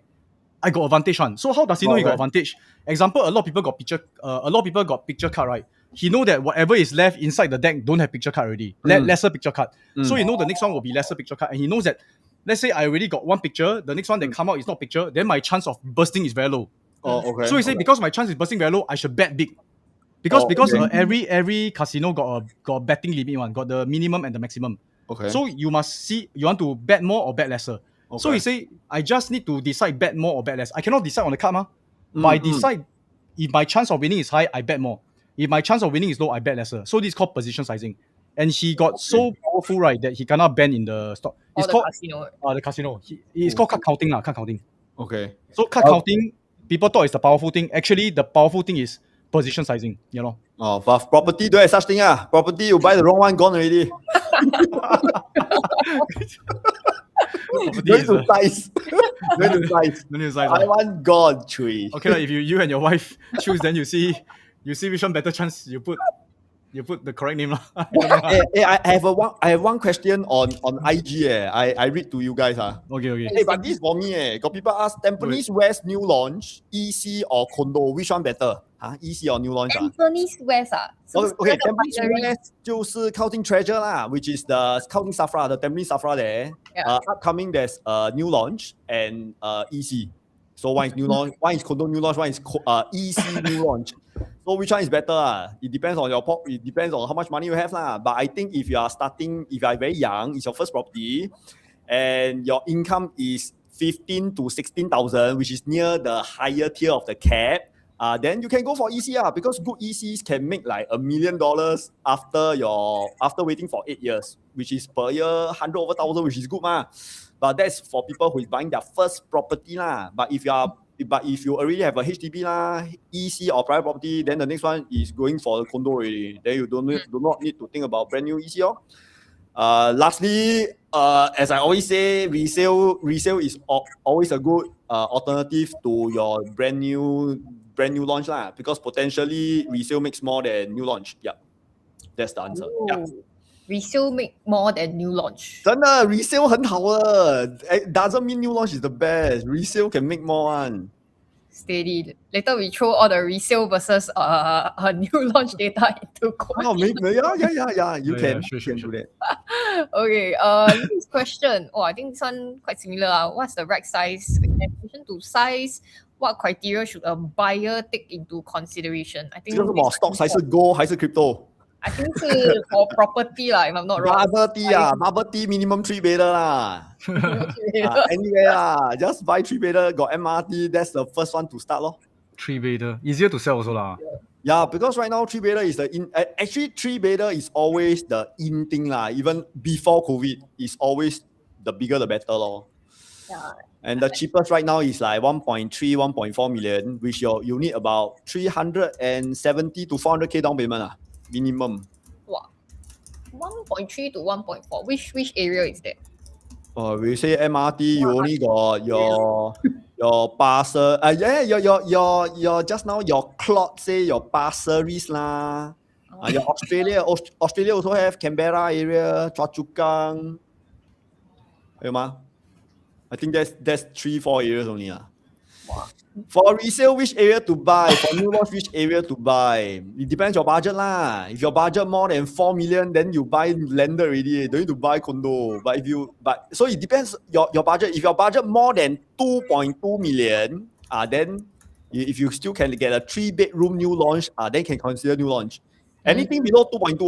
[SPEAKER 2] I got advantage one. So how does he know he got advantage? Example, a lot of people got picture card, right? He know that whatever is left inside the deck don't have picture card already. Lesser picture card. So he know the next one will be lesser picture card. And he knows that, let's say I already got one picture, the next one that come out is not picture, then my chance of bursting is very low.
[SPEAKER 3] Okay.
[SPEAKER 2] So he said, because my chance is bursting very low, I should bet big. Because every casino got a betting limit got the minimum and the maximum.
[SPEAKER 3] Okay.
[SPEAKER 2] So you must see you want to bet more or bet lesser.
[SPEAKER 3] Okay.
[SPEAKER 2] So he say, I just need to decide bet more or bet less. I cannot decide on the card, but I decide if my chance of winning is high, I bet more. If my chance of winning is low, I bet lesser. So this is called position sizing. And he got so powerful, right, that he cannot bend in the stock. It's called
[SPEAKER 1] casino.
[SPEAKER 2] The casino. It's called card counting, card counting.
[SPEAKER 3] Okay.
[SPEAKER 2] So card counting, people thought it's the powerful thing. Actually, the powerful thing is position sizing. You know.
[SPEAKER 3] Oh, but property don't have such thing. Property, you buy the wrong one, gone already. Going to size. Going to size. I want God, Chui.
[SPEAKER 2] Okay, if you and your wife choose, then you see which one better chance you put the correct name.
[SPEAKER 3] I have one question on IG. I read to you guys.
[SPEAKER 2] Okay.
[SPEAKER 3] Hey, but this is for me. Got people ask Tampines West new launch, 𝗵𝐶 or condo, which one better? 𝗵𝐶 or new launch?
[SPEAKER 1] Tampines West
[SPEAKER 3] Okay, Tampines West 就是靠近 Treasure 啦 which is the 靠近 SAFRA, the Tampines SAFRA there. Upcoming there's a new launch and 𝗵𝐶. So one is new launch, one is condo new launch, one is 𝗵𝐶 new launch. So which one is better? It depends on it depends on how much money you have lah. But I think if you are very young, it's your first property, and your income is 15 to 16,000, which is near the higher tier of the cap. Then you can go for 𝗵𝐶 because good 𝗵𝐶s can make like $1 million after waiting for 8 years, which is per year 100 over 1,000, which is good But that's for people who is buying their first property lah. But if you already have a HDB lah, 𝗵𝐶 or private property, then the next one is going for the condo already. Then you do not need to think about brand new 𝗵𝐶. Lastly, as I always say, resale is always a good alternative to your brand new launch lah, because potentially resale makes more than new launch. Yeah, that's the answer. Yeah.
[SPEAKER 1] Resale make more than new launch.
[SPEAKER 3] 真的 resale 很好的 doesn't mean new launch is the best. Resale can make more one.
[SPEAKER 1] Steady. Later we throw all the resale versus a new launch data into Quant.
[SPEAKER 3] Oh, yeah. You can do that.
[SPEAKER 1] Okay. Next question. I think this one quite similar. What's the right size? In addition to size, what criteria should a buyer take into consideration? I think
[SPEAKER 3] 这个是什么 stocks 还是 gold 还是 crypto?
[SPEAKER 1] I think 是 for property lah, if I'm not wrong.
[SPEAKER 3] Bubble tea minimum 3-bedder lah. Anyway just buy 3-bedder, got MRT, that's the first one to start lor.
[SPEAKER 2] 3-bedder, easier to sell also lah.
[SPEAKER 3] Yeah, because right now 3-bedder is actually 3-bedder is always the in thing lah. Even before COVID, is always the bigger the better lor.
[SPEAKER 1] Yeah.
[SPEAKER 3] And the cheapest right now is like 1.3, 1.4 million, which you need about 370 to 400k down payment minimum.
[SPEAKER 1] Wow. 1.3 to 1.4. Which area is that?
[SPEAKER 3] We say MRT, you only got your parcel. Your just now your clock say your parceries lah. Your Australia also have Canberra area, Choa Chu Kang. I think that's 3-4 areas only lah.
[SPEAKER 1] Wow.
[SPEAKER 3] For resale, which area to buy? For new launch, which area to buy? It depends your budget lah. If your budget more than 4 million, then you buy landed already. Don't need to buy condo. So it depends your budget. If your budget more than 2.2 million, then if you still can get a 3-bedroom new launch, then can consider new launch. Anything below 2.2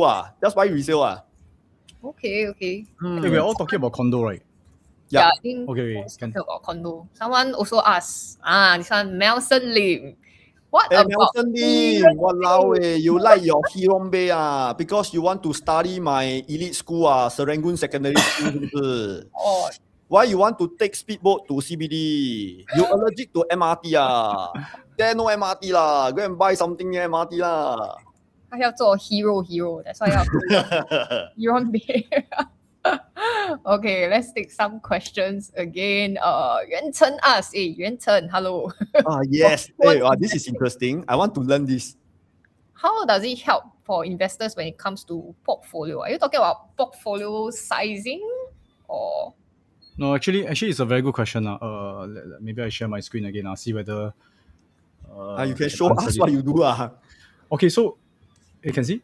[SPEAKER 3] just buy resale
[SPEAKER 1] Okay.
[SPEAKER 2] We're all talking about condo, right?
[SPEAKER 1] Yeah, I think
[SPEAKER 2] okay.
[SPEAKER 1] Talking about condo. Someone also asked, this one Nelson Lim. What
[SPEAKER 3] about
[SPEAKER 1] Nelson
[SPEAKER 3] Lim? Walao you like your 𝗲𝗏𝗂𝗶𝗽 because you want to study my elite school Serangoon Secondary School. Why you want to take speedboat to CBD? You allergic to MRT There no MRT lah. Go and buy something near MRT lah.
[SPEAKER 1] 他要做 hero, that's why 要 𝗲𝗏𝗂𝗶𝗃. Okay, let's take some questions again. Yuan Chen asks, Yuan Chen, hello.
[SPEAKER 3] Yes. This is interesting. I want to learn this.
[SPEAKER 1] How does it help for investors when it comes to portfolio? Are you talking about portfolio sizing or?
[SPEAKER 2] No, actually, it's a very good question. Maybe I share my screen again. I'll see whether.
[SPEAKER 3] You can show us what you do.
[SPEAKER 2] Okay, so you can see.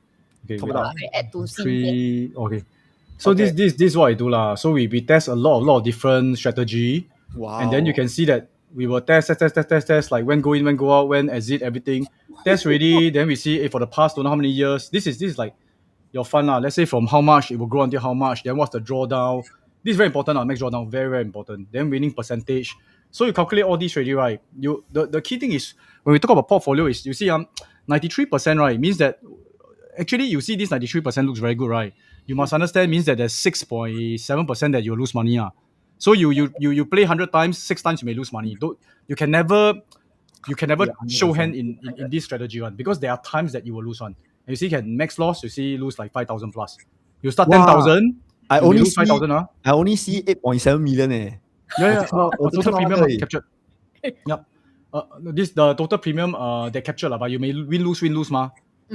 [SPEAKER 2] Okay,
[SPEAKER 1] I add to see.
[SPEAKER 2] Okay. So this is what I do lah. So we test a lot of different strategy.
[SPEAKER 3] Wow.
[SPEAKER 2] And then you can see that we will test like when go in, when go out, when exit, everything. Test ready. Then we see for the past don't know how many years. This is like your fund. Let's say from how much it will grow until how much, then what's the drawdown. This is very important. Max drawdown, very, very important. Then winning percentage. So you calculate all these already, right? The key thing is when we talk about portfolio is you see 93%, right? Means that actually you see this 93% looks very good, right? You must understand means that there's 6.7% that you lose money. So you play 100 times, 6 times you may lose money. You can never show hand in this strategy one because there are times that you will lose one. And you see can max loss, you see lose like 5,000 plus. You start 10,000,
[SPEAKER 3] I only
[SPEAKER 2] lose
[SPEAKER 3] see
[SPEAKER 2] 5,000.
[SPEAKER 3] I only see 8.7 million
[SPEAKER 2] Yeah. Total premium captured. Yep. This the total premium they captured but you may win lose ma.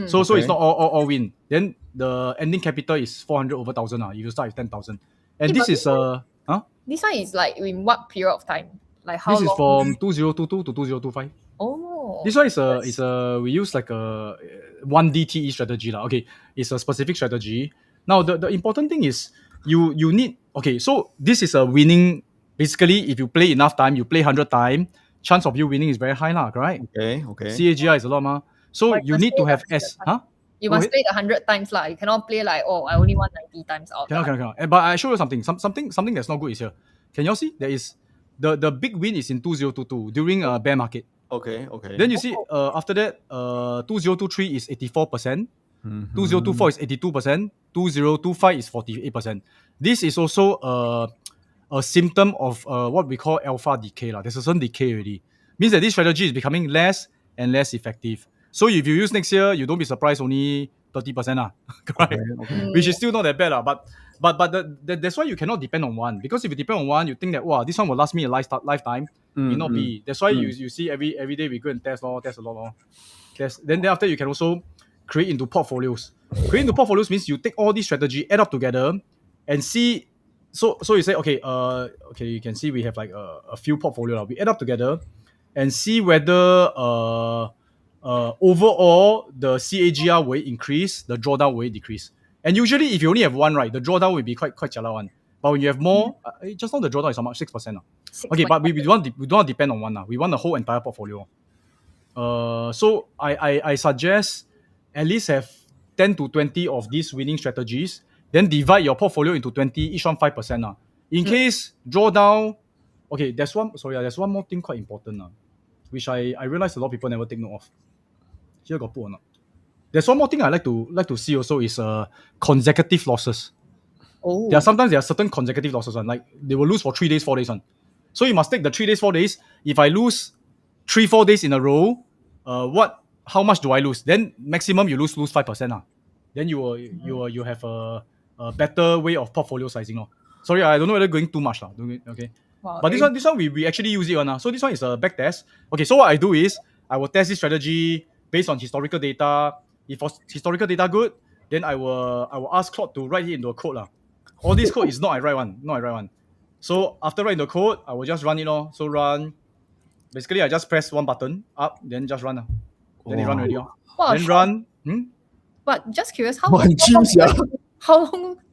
[SPEAKER 2] So it's not all win. Then the ending capital is 400 over 1,000 if you start with 10,000. And this is
[SPEAKER 1] This one is like in what period of time? Like how
[SPEAKER 2] this is
[SPEAKER 1] long?
[SPEAKER 2] from 2022 to 2025.
[SPEAKER 1] Oh.
[SPEAKER 2] This one is we use like a 1DTE strategy lah. Okay, it's a specific strategy. Now the important thing is you need so this is a winning. Basically, if you play enough time, you play 100 times, chance of you winning is very high lah, right?
[SPEAKER 3] Okay.
[SPEAKER 2] CAGR is a lot ma. So you need to have
[SPEAKER 1] You must play 100 times lah. You cannot play like I only want 90 times out.
[SPEAKER 2] Cannot. But I show you something. Something that's not good is here. Can you all see? There is the big win is in 2022 during a bear market.
[SPEAKER 3] Okay.
[SPEAKER 2] Then you see after that 2023 is 84%, 2024 is 82%, 2025 is 48%. This is also a symptom of what we call alpha decay lah. There's a certain decay already. Means that this strategy is becoming less and less effective. So if you use next year, you don't be surprised only 30% right?
[SPEAKER 3] Okay.
[SPEAKER 2] Which is still not that bad lah. But that's why you cannot depend on one. Because if you depend on one, you think that this one will last me a lifetime. May not be. That's why you see every day we go and test a lot. Then after you can also create into portfolios. Create into portfolios means you take all these strategy, add up together, and see. So you say you can see we have like a few portfolio. We add up together and see whether overall the CAGR will increase, the drawdown will decrease. And usually if you only have one, right, the drawdown will be quite jialat one. But when you have more, just now the drawdown is how much? 6%. Okay, but we don't depend on one. We want the whole entire portfolio. So I suggest at least have 10 to 20 of these winning strategies. Then divide your portfolio into 20, each one 5%. In case drawdown, there's one more thing quite important. Which I realize a lot of people never take note of. Here got put or not. There's one more thing I like to see also is consecutive losses. There are certain consecutive losses like they will lose for 3 days, 4 days . So you must take the 3 days, 4 days. If I lose 3-4 days in a row, how much do I lose? Then maximum you lose 5%. Then you have a better way of portfolio sizing. Sorry, I don't know whether going too much. Okay.
[SPEAKER 1] Wow,
[SPEAKER 2] but this one we actually use it. So this one is a back test. Okay, so what I do is I will test this strategy based on historical data. If historical data good, then I will ask Claude to write it into a code. All this code is not I write one. So after writing the code, I will just run it. So run. Basically, I just press one button up, then just run. Then it run already.
[SPEAKER 1] Wow,
[SPEAKER 2] then run.
[SPEAKER 1] But just curious, how long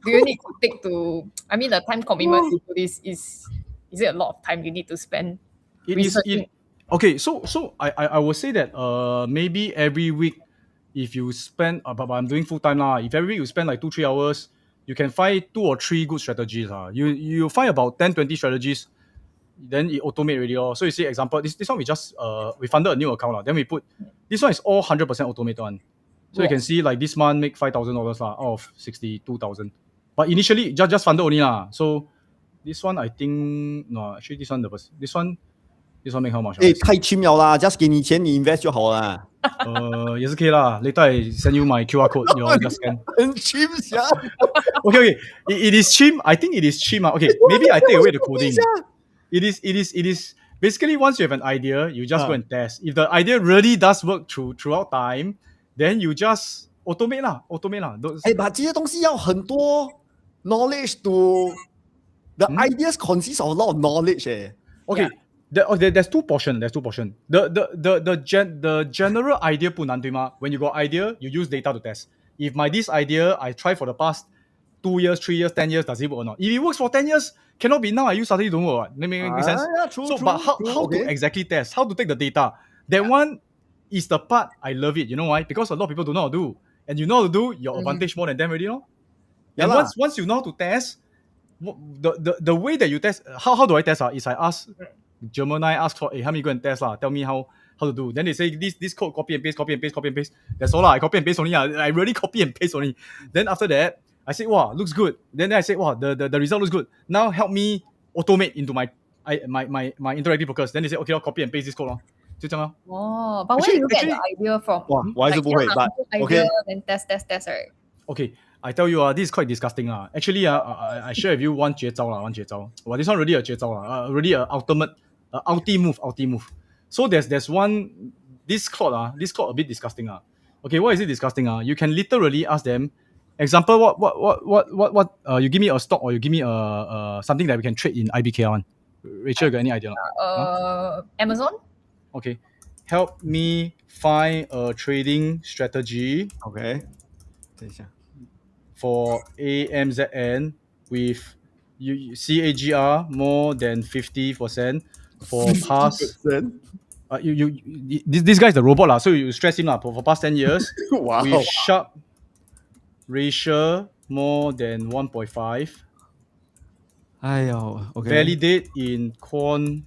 [SPEAKER 1] do you need to take to? I mean, the time commitment to this is it a lot of time you need to spend?
[SPEAKER 2] Okay, so I would say that maybe every week if you spend but I'm doing full time if every week you spend like 2-3 hours, you can find 2 or 3 good strategies. You find about 10-20 strategies, then it automate already. So you see example, this one we just we funded a new account. Then we put this one is all 100% automated one. So you can see like this month make $5,000 out of 62,000. But initially just funded only So this one I think actually this one make how much?
[SPEAKER 3] 太 cheap 了啦 ，just 给你钱你 invest 就好啦。
[SPEAKER 2] 也是可以啦。Later I send you my QR code, you just scan.
[SPEAKER 3] 很 cheap 呀。
[SPEAKER 2] Okay. It is cheap. I think it is cheap. Okay, maybe I take away the coding. It is basically once you have an idea, you just go and test. If the idea really does work throughout time, then you just automate lah.
[SPEAKER 3] but 这些东西要很多 knowledge to the ideas consist of a lot of knowledge.
[SPEAKER 2] Okay. There's two portions. The general idea 不难对吗? When you got idea, you use data to test. If this idea I try for the past 2 years, 3 years, 10 years, does it work or not? If it works for 10 years, cannot be now I use suddenly don't work. Make sense?
[SPEAKER 3] Yeah, true.
[SPEAKER 2] But how to exactly test? How to take the data? That one is the part I love it. You know why? Because a lot of people don't know how to do. and you know how to do, your advantage more than them already, no? And once you know how to test, the way that you test, how do I test? Is I ask Gemini, ask for, hey, help me go and test tell me how to do. Then they say this code copy and paste, copy and paste, copy and paste. That's all I copy and paste only. I really copy and paste only. Then after that, I say, wow, looks good. Then I say, wow, the result looks good. Now help me automate into my interactive brokers. Then they say, okay, I'll copy and paste this code. 就这样
[SPEAKER 1] Oh, but where do you get the idea from?
[SPEAKER 3] 哇，我还是不会 but
[SPEAKER 1] idea, then test, right?
[SPEAKER 2] Okay, I tell you, this is quite disgusting. Actually, I share with you one 绝招. Well, this one really a 绝招. Really a ultimate, ulti move. So there's one, this cloud a bit disgusting. Okay, why is it disgusting? You can literally ask them, example, what you give me a stock or you give me something that we can trade in 𝗵𝗂𝗶𝗽. Rachel, you got any idea?
[SPEAKER 1] Amazon?
[SPEAKER 2] Okay, help me find a trading strategy.
[SPEAKER 3] Okay. 等一下
[SPEAKER 2] For AMZN with CAGR more than 50% for past. This guy is the robot so you stress him for past 10 years.
[SPEAKER 3] Wow.
[SPEAKER 2] With sharp ratio more than 1.5.
[SPEAKER 3] Okay.
[SPEAKER 2] Validate in Quant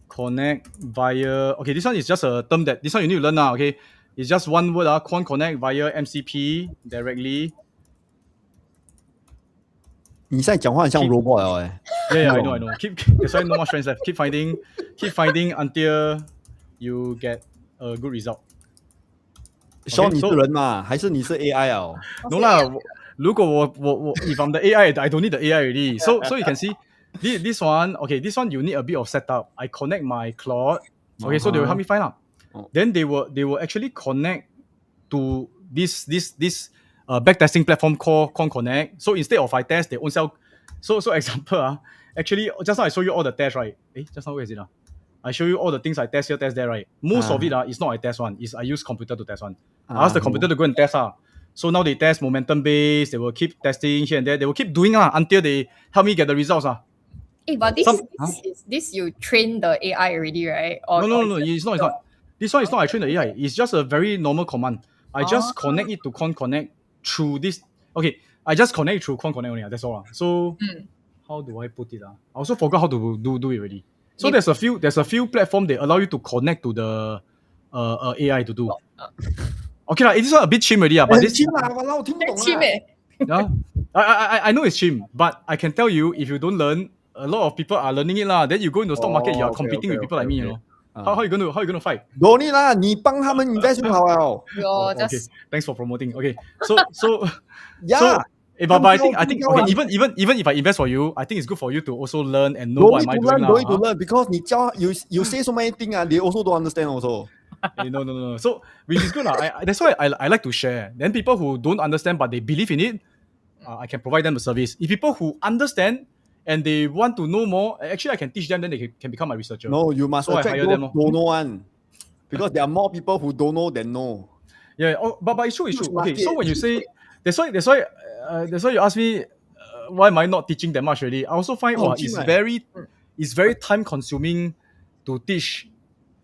[SPEAKER 2] Connect via. Okay, this one is just a term that this one you need to learn now. Okay, it's just one word. Quant Connect via MCP directly.
[SPEAKER 3] 你现在讲话很像 robot
[SPEAKER 2] Yeah, I know. That's why no more strength left. Keep finding until you get a good result.
[SPEAKER 3] Sean, 你是人嘛？还是你是 AI
[SPEAKER 2] No lah. 如果我 if I'm the AI, I don't need the AI already. So you can see this one. Okay, this one you need a bit of setup. I connect my Claude. Okay, so they will help me find out. Then they will actually connect to this backtesting platform called Quant Connect. So instead of I test, they own self. So example actually just now I show you all the tests, right? Just now where is it I show you all the things I test here, test there, right? Most of it is not I test one. Is I use computer to test one. I ask the computer to go and test So now they test momentum based. They will keep testing here and there. They will keep doing until they help me get the results
[SPEAKER 1] but this you train the AI already, right?
[SPEAKER 2] No. It's not. This one is not I train the AI. It's just a very normal command. I just connect it to Quant Connect through this. Okay, I just connect through Quant Connect only. That's all. So how do I put it? I also forgot how to do it already. So there's a few platforms that allow you to connect to the AI to do. Okay this one a bit chim already but this I know it's chim, but I can tell you if you don't learn, a lot of people are learning it Then you go into the stock market, you are competing with people like me, How you gonna fight?
[SPEAKER 3] Don't need 你帮他们 invest 就好了。
[SPEAKER 2] Okay, thanks for promoting. Okay, so
[SPEAKER 3] yeah.
[SPEAKER 2] But I think okay, even if I invest for you, I think it's good for you to also learn and know what am I doing.
[SPEAKER 3] Don't need to learn because you say so many things they also don't understand also.
[SPEAKER 2] No. So which is good that's why I like to share. Then people who don't understand but they believe in it, I can provide them a service. If people who understand and they want to know more, actually I can teach them. Then they can become my researcher.
[SPEAKER 3] No, you must attract those don't know one, because there are more people who don't know than know.
[SPEAKER 2] Yeah, but it's true. Okay, so when you say that's why you ask me why am I not teaching that much already? I also find it's very time consuming to teach.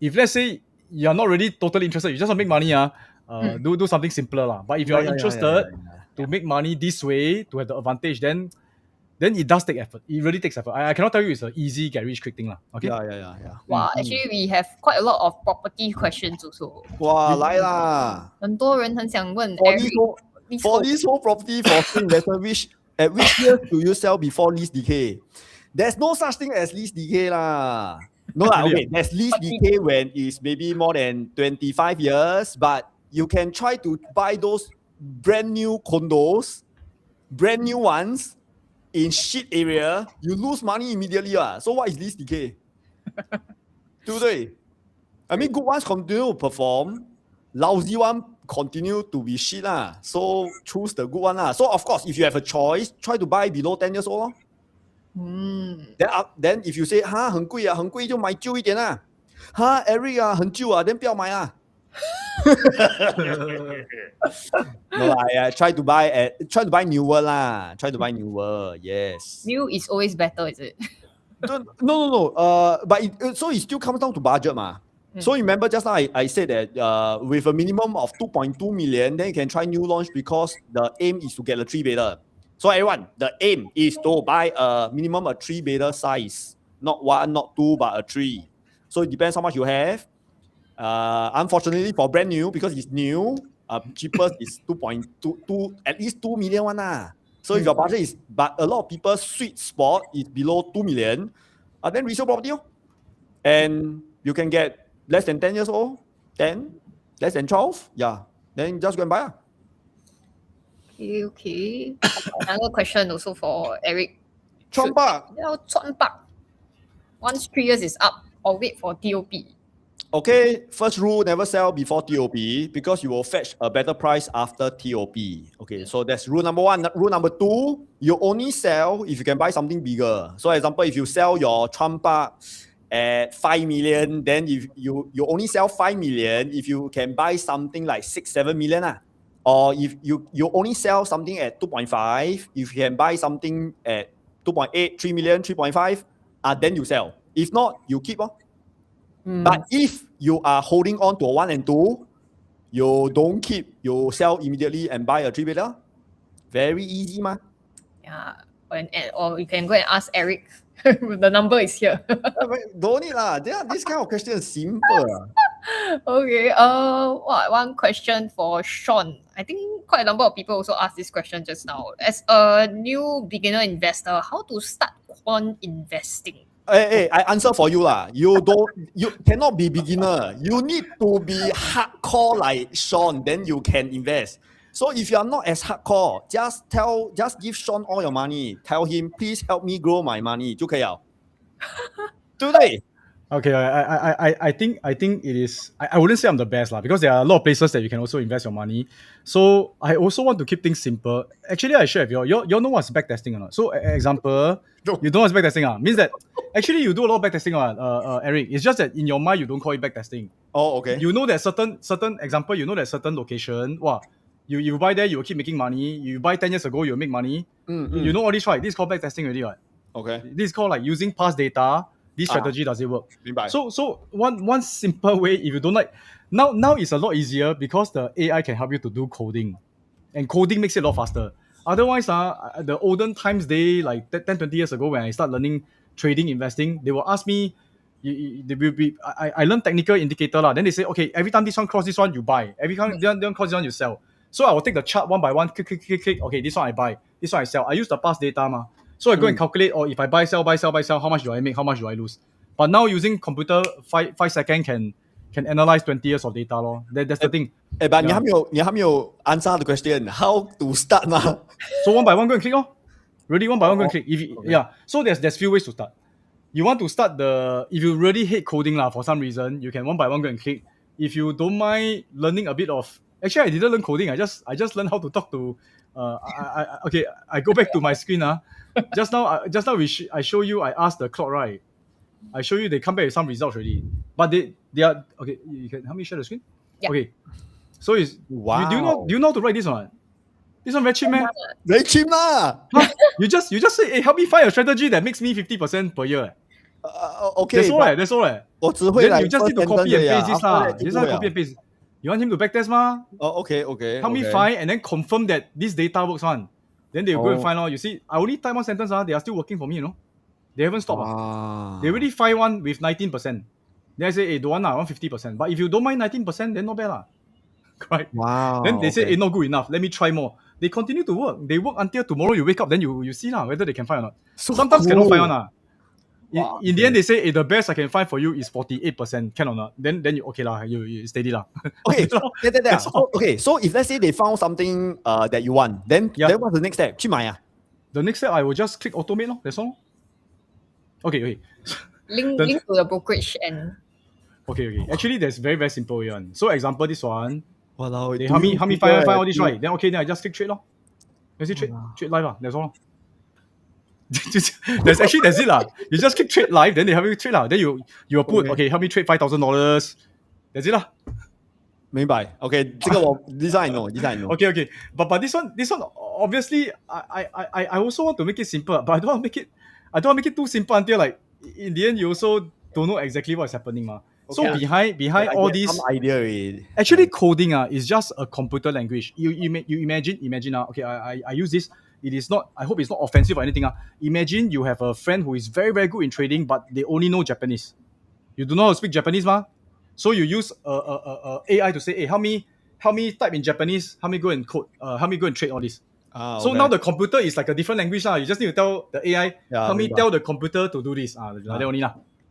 [SPEAKER 2] If let's say you're not really totally interested, you just want to make money, do something simpler But if you're interested to make money this way, to have the advantage, then it does take effort. It really takes effort. I cannot tell you it's an easy get rich quick thing Okay.
[SPEAKER 3] Yeah.
[SPEAKER 1] Wow, actually we have quite a lot of property questions also.
[SPEAKER 3] 哇，来啦！
[SPEAKER 1] 很多人很想问
[SPEAKER 3] For this whole property for investor, at which year do you sell before lease decay? There's no such thing as lease decay lah. No lah, okay. There's lease decay when it's maybe more than 25 years, but you can try to buy those brand new condos, brand new ones in shit area. You lose money immediately So what is lease decay? 对不对? I mean, good ones continue to perform, lousy one continue to be shit So choose the good one So of course, if you have a choice, try to buy below 10 years old Then if you say 很贵很贵就买旧一点Eric 很旧then 不要买No try to buy newer Try to buy newer. Yes.
[SPEAKER 1] New is always better, is it?
[SPEAKER 3] No. But so it still comes down to budget So remember just now I said that with a minimum of 2.2 million, then you can try new launch because the aim is to get a 𝗲𝗶𝗃. So everyone, the aim is to buy a minimum a 𝗲𝗶𝗃 size, not 1, not 2, but a 3. So it depends how much you have. Unfortunately for brand new, because it's new, cheapest is 2.2, at least 2 million one. So if your budget is, but a lot of people's sweet spot is below 2 million, then resale property. And you can get less than 10 years old, 10, less than 12, yeah. Then just go and buy.
[SPEAKER 1] Okay. Another question also for Eric.
[SPEAKER 3] 𝗏𝗏𝗃𝗏.
[SPEAKER 1] Once 3 years is up, or wait for TOP.
[SPEAKER 3] Okay, first rule, never sell before TOP because you will fetch a better price after TOP. Okay, so that's rule number 1. Rule number 2, you only sell if you can buy something bigger. So example, if you sell your 𝗏𝗏𝗃𝗏 at 5 million, then if you only sell 5 million if you can buy something like 6-7 million. Or if you only sell something at 2.5, if you can buy something at 2.8, 3 million, 3.5, then you sell. If not, you keep. But if you are holding on to 1 and 2, you don't keep, you sell immediately and buy a 𝗲𝗶𝗃. Very easy, ma.
[SPEAKER 1] Yeah, or you can go and ask Eric. The number is here.
[SPEAKER 3] Don't need lah. This kind of question is simple.
[SPEAKER 1] Okay. One question for Sean. I think quite a number of people also asked this question just now. As a new beginner investor, how to start quant investing?
[SPEAKER 3] Hey, I answer for you lah. You cannot be beginner. You need to be hardcore like Sean, then you can invest. So if you are not as hardcore, just give Sean all your money. Tell him, please help me grow my money, 就可以了。对不对？
[SPEAKER 2] Okay, I think it is. I wouldn't say I'm the best lah, because there are a lot of places that you can also invest your money. So I also want to keep things simple. Actually, I share with you. You know what's backtesting or not? So example, you don't know what's backtesting means that actually you do a lot of backtesting Eric. It's just that in your mind you don't call it backtesting.
[SPEAKER 3] Oh, okay.
[SPEAKER 2] You know that certain example, you know that certain location, you buy there, you will keep making money. You buy 10 years ago, you'll make money. You know all this, right? This is called backtesting already, right?
[SPEAKER 3] Okay.
[SPEAKER 2] This is called like using past data. This strategy does it work? So one simple way, if you don't like, now it's a lot easier because the AI can help you to do coding, and coding makes it a lot faster. Otherwise, the olden times like 10-20 years ago when I start learning trading, investing, they will ask me, I learned technical indicator lah. Then they say, okay, every time this one cross this one, you buy. Every time this one cross this one, you sell. So I will take the chart one by one, click. Okay, this one I buy, this one I sell. I use the past data ma. So I go and calculate, if I buy, sell, how much do I make, how much do I lose? But now using computer, 5 seconds can analyze 20 years of data lor. That's the thing.
[SPEAKER 3] But 你还没有 answer the question. How to start ma?
[SPEAKER 2] So one by one go and click Really one by one go and click. Yeah. So there's few ways to start. You want to start if you really hate coding lah for some reason, you can one by one go and click. If you don't mind learning a bit of, actually I didn't learn coding. I just learned how to talk to. I go back to my screen. Just now I show you. I asked the clock, right? I show you they come back with some results already. But they are okay. You can help me share the screen.
[SPEAKER 1] Yeah.
[SPEAKER 2] Okay. So
[SPEAKER 3] wow.
[SPEAKER 2] Do you know how to write this one? This one very cheap, man.
[SPEAKER 3] Very cheap lah.
[SPEAKER 2] You just say, hey, help me find a strategy that makes me 50% per year.
[SPEAKER 3] Okay.
[SPEAKER 2] That's all. Then you just need to copy and paste this lah. Just copy and paste. You want him to backtest ma?
[SPEAKER 3] Oh, okay.
[SPEAKER 2] Help me find and then confirm that this data works on. Then they will go and find out. You see, I only type one sentence. They are still working for me, They haven't stopped. They already find one with 19%. Then I say, hey, don't want I want 50%. But if you don't mind 19%, then not bad lah. Right?
[SPEAKER 3] Wow.
[SPEAKER 2] Then they say, hey, not good enough. Let me try more. They continue to work. They work until tomorrow you wake up. Then you see whether they can find or not.
[SPEAKER 3] So
[SPEAKER 2] sometimes
[SPEAKER 3] cool.
[SPEAKER 2] Cannot find one. Wow, in the end, they say, hey, the best I can find for you is 48%. Can or not? Then you okay lah. You steady lah.
[SPEAKER 3] Okay. So if let's say they found something that you want, then what's the next step? 去买啊.
[SPEAKER 2] The next step I will just click automate lor. That's all. Okay.
[SPEAKER 1] Link to the brokerage and.
[SPEAKER 2] Okay. Actually, that's very very simple one. So example this one.
[SPEAKER 3] Walao,
[SPEAKER 2] they help me find all this right. Then then I just click trade lor. Let's see trade live lah. That's all. That's it lah. You just click trade live, then they help you trade lah. Then you put help me trade $5,000. That's it lah.
[SPEAKER 3] 明白. Okay, this one I know.
[SPEAKER 2] Okay. But this one obviously I also want to make it simple, but I don't want to make it too simple until like in the end you also don't know exactly what's happening ma. So behind all this,
[SPEAKER 3] some idea already.
[SPEAKER 2] actually coding is just a computer language. You imagine okay, I use this. It is not. I hope it's not offensive or anything. Imagine you have a friend who is very very good in trading, but they only know Japanese. You do not know how to speak Japanese, ma? So you use AI to say, hey, help me type in Japanese. Help me go and code. Help me go and trade all this. So now the computer is like a different language. You just need to tell the AI, help me tell the computer to do this. Like that only.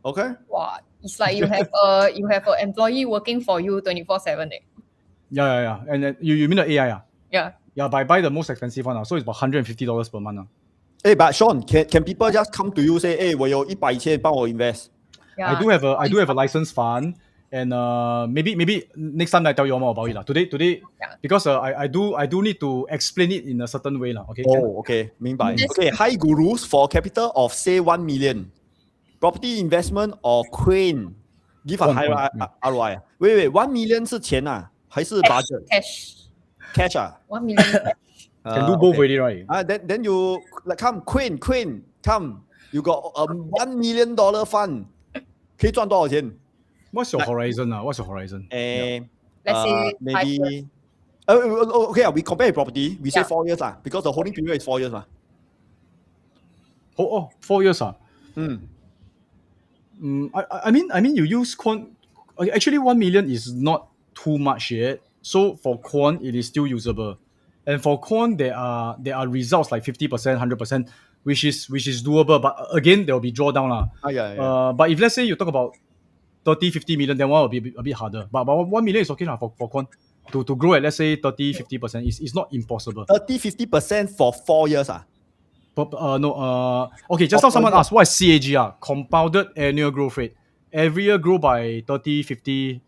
[SPEAKER 3] Okay.
[SPEAKER 1] Wow. It's like you have an employee working for you 24/7.
[SPEAKER 2] Yeah. And then you mean the AI?
[SPEAKER 1] Yeah.
[SPEAKER 2] Yeah, but I buy the most expensive one. So it's about $150 per month.
[SPEAKER 3] Hey, but Sean, can people just come to you say, hey, 我有100,000帮我 invest?
[SPEAKER 1] Yeah.
[SPEAKER 2] I do have a license fund, and maybe next time I tell you more about it. Today, because I do need to explain it in a certain way. Okay.
[SPEAKER 3] Okay, 明白. Okay, high gurus for capital of say 1 million. Property investment or Quant. Give a high ROI. Wait, 1 million 是钱还是 budget? Cash
[SPEAKER 1] 1 million cash.
[SPEAKER 2] Can do both already, right?
[SPEAKER 3] Then you like come Quant, come. You got a $1 million fund. 可以赚多少钱?
[SPEAKER 2] What's your horizon? What's your horizon?
[SPEAKER 1] Let's say
[SPEAKER 3] maybe. Okay, we compare property. We say 4 years because the holding period is 4 years.
[SPEAKER 2] 4 years. I mean, you use Quant. Actually, 1 million is not too much yet. So for Quant, it is still usable. And for Quant, there are results like 50%, 100%, which is doable. But again, there will be drawdown. But if let's say you talk about 30, 50 million, then one will be a bit harder. But 1 million is okay for Quant. To grow at, let's say, 30, 50% is not impossible.
[SPEAKER 3] 30, 50% for 4 years?
[SPEAKER 2] No. Okay, just now someone asked, what is CAGR? Compounded annual growth rate. Every year grow by 30, 50%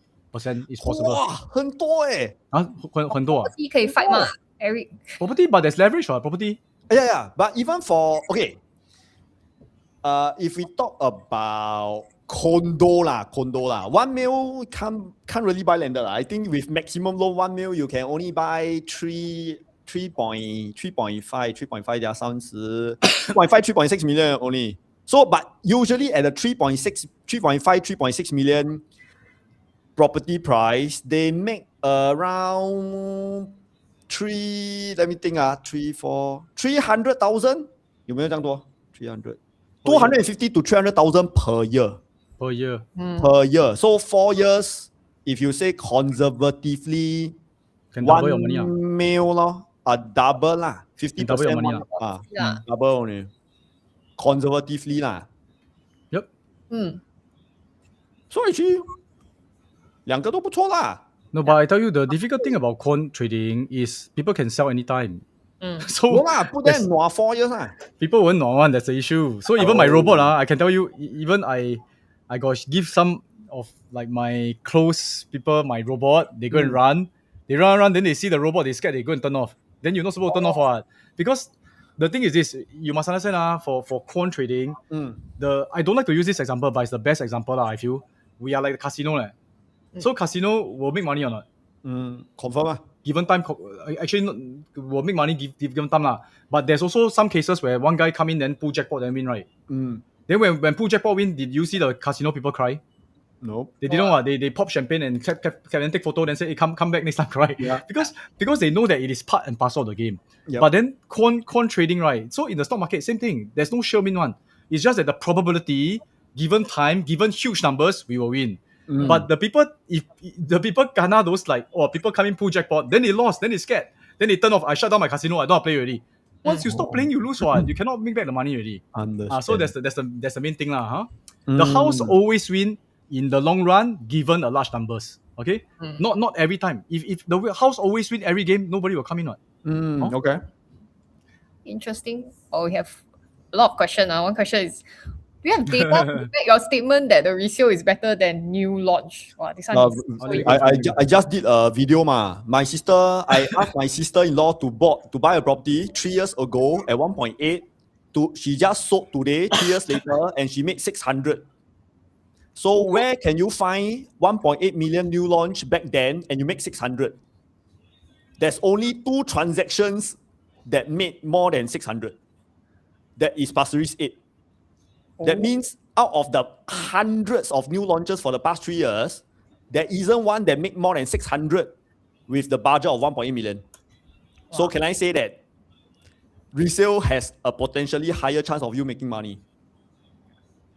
[SPEAKER 2] is possible.
[SPEAKER 3] 哇，很多欸。
[SPEAKER 2] 很多
[SPEAKER 1] Property 可以 fight 吗 Eric?
[SPEAKER 2] Property, but there's leverage for property.
[SPEAKER 3] Yeah. But even for, okay. If we talk about condo, 1 mil can't really buy landed. I think with maximum loan 1 mil, you can only buy 3.5, 3.6 million only. So, but usually at the 3.6 million property price, they make around 300,000. 有没有这样多? 250 to 300,000 per year.
[SPEAKER 2] Per year.
[SPEAKER 3] Per year. So 4 years, if you say conservatively,
[SPEAKER 2] can double your money.
[SPEAKER 3] 1 mil double 50%.
[SPEAKER 2] Double your money.
[SPEAKER 3] Double only. Conservatively
[SPEAKER 2] Yep.
[SPEAKER 3] So actually, 两个都不错啦.
[SPEAKER 2] No, but I tell you, the difficult thing about Quant trading is people can sell anytime. So
[SPEAKER 3] No put them in 4 years
[SPEAKER 2] people won't know one. That's the issue. So even my robot, I can tell you, even I got give some of like my close people my robot. They go and run. They run. Then they see the robot. They scared. They go and turn off. Then you're not supposed to turn off what? Because the thing is this. You must understand for Quant trading. I don't like to use this example, but it's the best example I feel. We are like the casino. So casino will make money or not?
[SPEAKER 3] Confirm
[SPEAKER 2] Given time, actually will make money given time But there's also some cases where one guy come in and pull jackpot and win, right? Then when pull jackpot win, did you see the casino people cry?
[SPEAKER 3] No.
[SPEAKER 2] They didn't what? They pop champagne and then take photo and say, hey, come back next time, right?
[SPEAKER 3] Yeah.
[SPEAKER 2] Because they know that it is part and parcel of the game.
[SPEAKER 3] Yep.
[SPEAKER 2] But then quant trading, right? So in the stock market, same thing. There's no sure win one. It's just that the probability, given time, given huge numbers, we will win. But the people, if the people gonna those like, people come in pull jackpot, then they lost, then they scared, then they turn off. I shut down my casino. I don't want to play already. Once you stop playing, you lose what? You cannot make back the money already. So that's the main thing The house always win in the long run, given a large numbers. Okay, not every time. If the house always win every game, nobody will come in.
[SPEAKER 3] Okay.
[SPEAKER 1] Interesting. We have a lot of questions. One question is, do you have data to back your statement that the resale is better than new launch? Wow, this one is
[SPEAKER 3] I just did a video I asked my sister-in-law to buy a property 3 years ago at 1.8. She just sold today, 3 years later, and she made 600. So where can you find 1.8 million new launch back then and you make 600? There's only 2 transactions that made more than 600. That is Pasir Ris 8. That means out of the hundreds of new launches for the past 3 years, there isn't one that make more than 600 with the budget of 1.8 million. Wow. So can I say that resale has a potentially higher chance of you making money?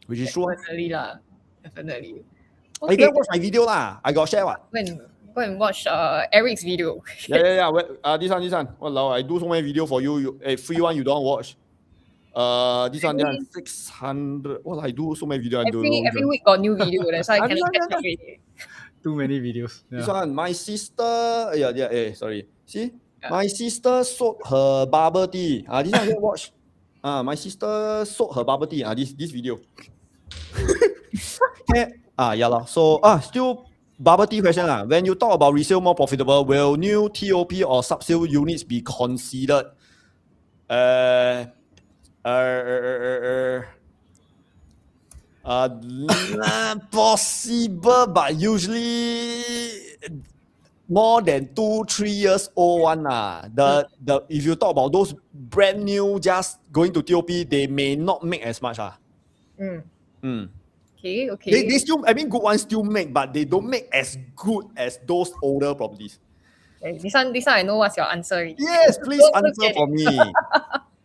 [SPEAKER 3] Which is true.
[SPEAKER 1] Definitely lah. Definitely.
[SPEAKER 3] Okay. You can watch my video lah. I got share what?
[SPEAKER 1] Go and watch Eric's video.
[SPEAKER 3] Yeah. This one. Walao, I do so many video for you. Free one you don't watch. This one 600. Well, I do so many videos.
[SPEAKER 1] Every week got new video. That's why I cannot catch up.
[SPEAKER 2] Too many videos. Yeah.
[SPEAKER 3] This one, my sister. Sorry. See, my sister sold her bubble tea. This one you watch. My sister sold her bubble tea. This video. So still bubble tea question lah. When you talk about resale more profitable, will new TOP or sub-sale units be considered? Possible, but usually more than 2-3 years old one if you talk about those brand new just going to TOP, they may not make as much
[SPEAKER 1] Okay.
[SPEAKER 3] They still, good ones still make, but they don't make as good as those older properties.
[SPEAKER 1] Okay, this one I know what's your answer.
[SPEAKER 3] Yes, please answer for me.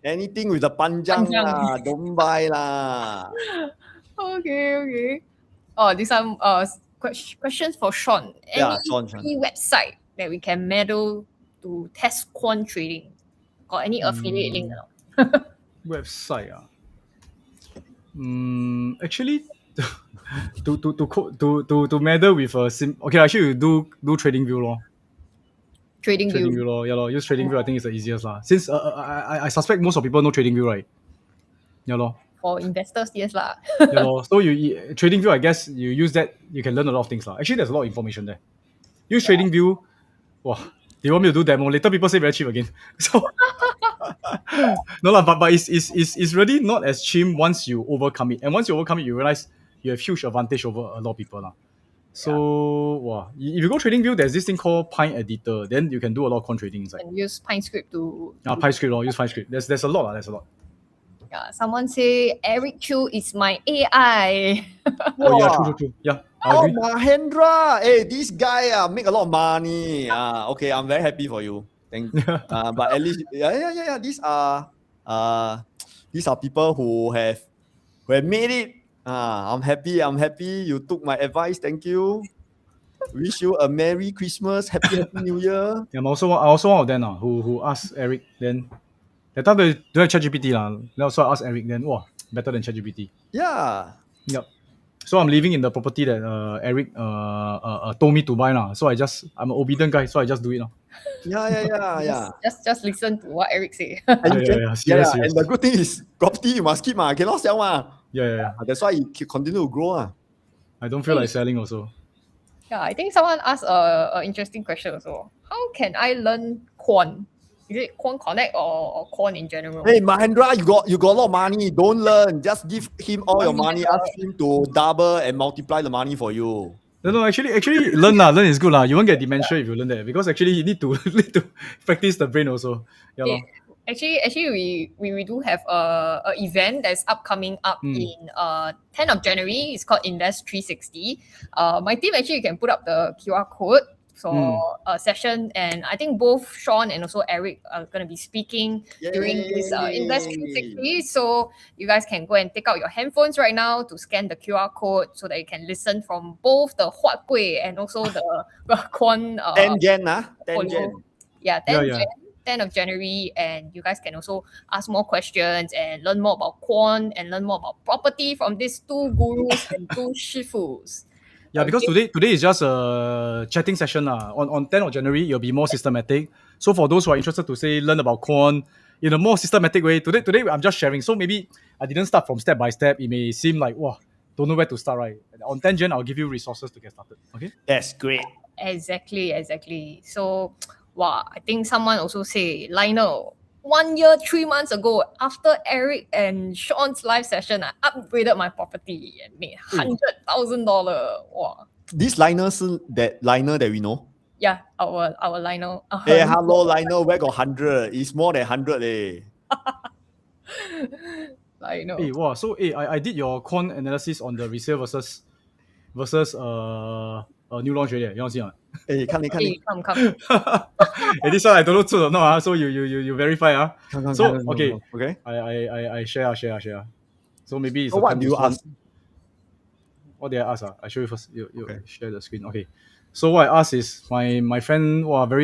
[SPEAKER 3] Anything with the panjang lah, don't buy lah.
[SPEAKER 1] Okay. Oh, this one questions for Sean.
[SPEAKER 3] Sean.
[SPEAKER 1] Any website that we can meddle to test quant trading? Got any affiliate link or not?
[SPEAKER 2] Website actually to meddle with actually you do TradingView lor.
[SPEAKER 1] TradingView
[SPEAKER 2] lor. Yeah lor. Use TradingView I think it's the easiest lah. Since I suspect most of people know TradingView, right? Yeah lor.
[SPEAKER 1] For investors, yes lah.
[SPEAKER 2] Yeah lor. So you TradingView, I guess you use that, you can learn a lot of things lah. Actually, there's a lot of information there. Use TradingView. Wow. They want me to do demo. Later people say very cheap again. So no lah, but it's really not as cheap once you overcome it. And once you overcome it, you realize you have huge advantage over a lot of people lah. So if you go TradingView, there's this thing called Pine Editor. Then you can do a lot of quant trading inside.
[SPEAKER 1] And use PineScript to
[SPEAKER 2] PineScript or use PineScript. There's a lot. There's a lot.
[SPEAKER 1] Yeah, someone say Eric Chiew is my AI.
[SPEAKER 2] True. Yeah.
[SPEAKER 3] Mahendra, this guy make a lot of money. Okay, I'm very happy for you. Thank you. But at least, these are people who have made it. I'm happy. You took my advice. Thank you. Wish you a Merry Christmas, Happy New Year.
[SPEAKER 2] Yeah, I'm also one of them who asked Eric then. That time they don't have ChatGPT lah. So I asked Eric then. Better than ChatGPT.
[SPEAKER 3] Yeah.
[SPEAKER 2] Yep. So I'm living in the property that Eric told me to buy now. So I'm an obedient guy, so I just do it now.
[SPEAKER 3] Yeah.
[SPEAKER 1] Just listen to what Eric say.
[SPEAKER 2] Serious.
[SPEAKER 3] And the good thing is property you must keep cannot sell
[SPEAKER 2] Yeah.
[SPEAKER 3] That's why you continue to grow
[SPEAKER 2] I don't feel like selling also.
[SPEAKER 1] Yeah, I think someone asked an interesting question also. How can I learn quant? Is it Quant Connect or quant in general?
[SPEAKER 3] Hey Mahendra, you got a lot of money. Don't learn. Just give him all your money. Ask him to double and multiply the money for you.
[SPEAKER 2] No. Actually, learn is good lah. You won't get dementia if you learn that, because actually you need to practice the brain also. Yeah.
[SPEAKER 1] Okay. Actually, we do have a event that's upcoming in 10th of January. It's called Invest 360. My team actually can put up the QR code for a session, and I think both Sean and also Eric are going to be speaking during this Invest 360. So you guys can go and take out your handphones right now to scan the QR code so that you can listen from both the 𝗲𝗂𝗶𝗽 and also the Quant
[SPEAKER 3] 10 Jan 10 Jan.
[SPEAKER 1] Yeah, 10th of January, and you guys can also ask more questions and learn more about quant and learn more about property from these two gurus and two shifus.
[SPEAKER 2] Yeah, because today is just a chatting session. On 10th of January, it'll be more systematic. So for those who are interested to learn about quant in a more systematic way, today I'm just sharing. So maybe I didn't start from step by step. It may seem like, don't know where to start, right? On 10th Jan, I'll give you resources to get started. Okay?
[SPEAKER 3] That's great.
[SPEAKER 1] Exactly. So, I think someone also say, Lionel, 1 year, 3 months ago, after Eric and Sean's live session, I upgraded my property and made $100,000. Wow.
[SPEAKER 3] This Lionel that Lionel that we know?
[SPEAKER 1] Yeah, our Lionel.
[SPEAKER 3] Hey, hello Lionel, where got 100? It's more than 100 .
[SPEAKER 1] Like,
[SPEAKER 2] Hey, wow. So, hey, I did your quant analysis on the resale versus new launch already. You want to see or not?
[SPEAKER 3] 诶，看你看你
[SPEAKER 1] come.
[SPEAKER 2] Hey, this one I don't know true or not. So you verify.
[SPEAKER 3] 看
[SPEAKER 2] So okay,
[SPEAKER 3] OK。I
[SPEAKER 2] share. So maybe it's
[SPEAKER 3] So
[SPEAKER 2] a
[SPEAKER 3] what
[SPEAKER 2] time
[SPEAKER 3] do
[SPEAKER 2] to
[SPEAKER 3] you
[SPEAKER 2] show-
[SPEAKER 3] ask?
[SPEAKER 2] What did I ask? I show you first. You
[SPEAKER 3] Okay.
[SPEAKER 2] share the screen. Okay. So what I asked is my friend very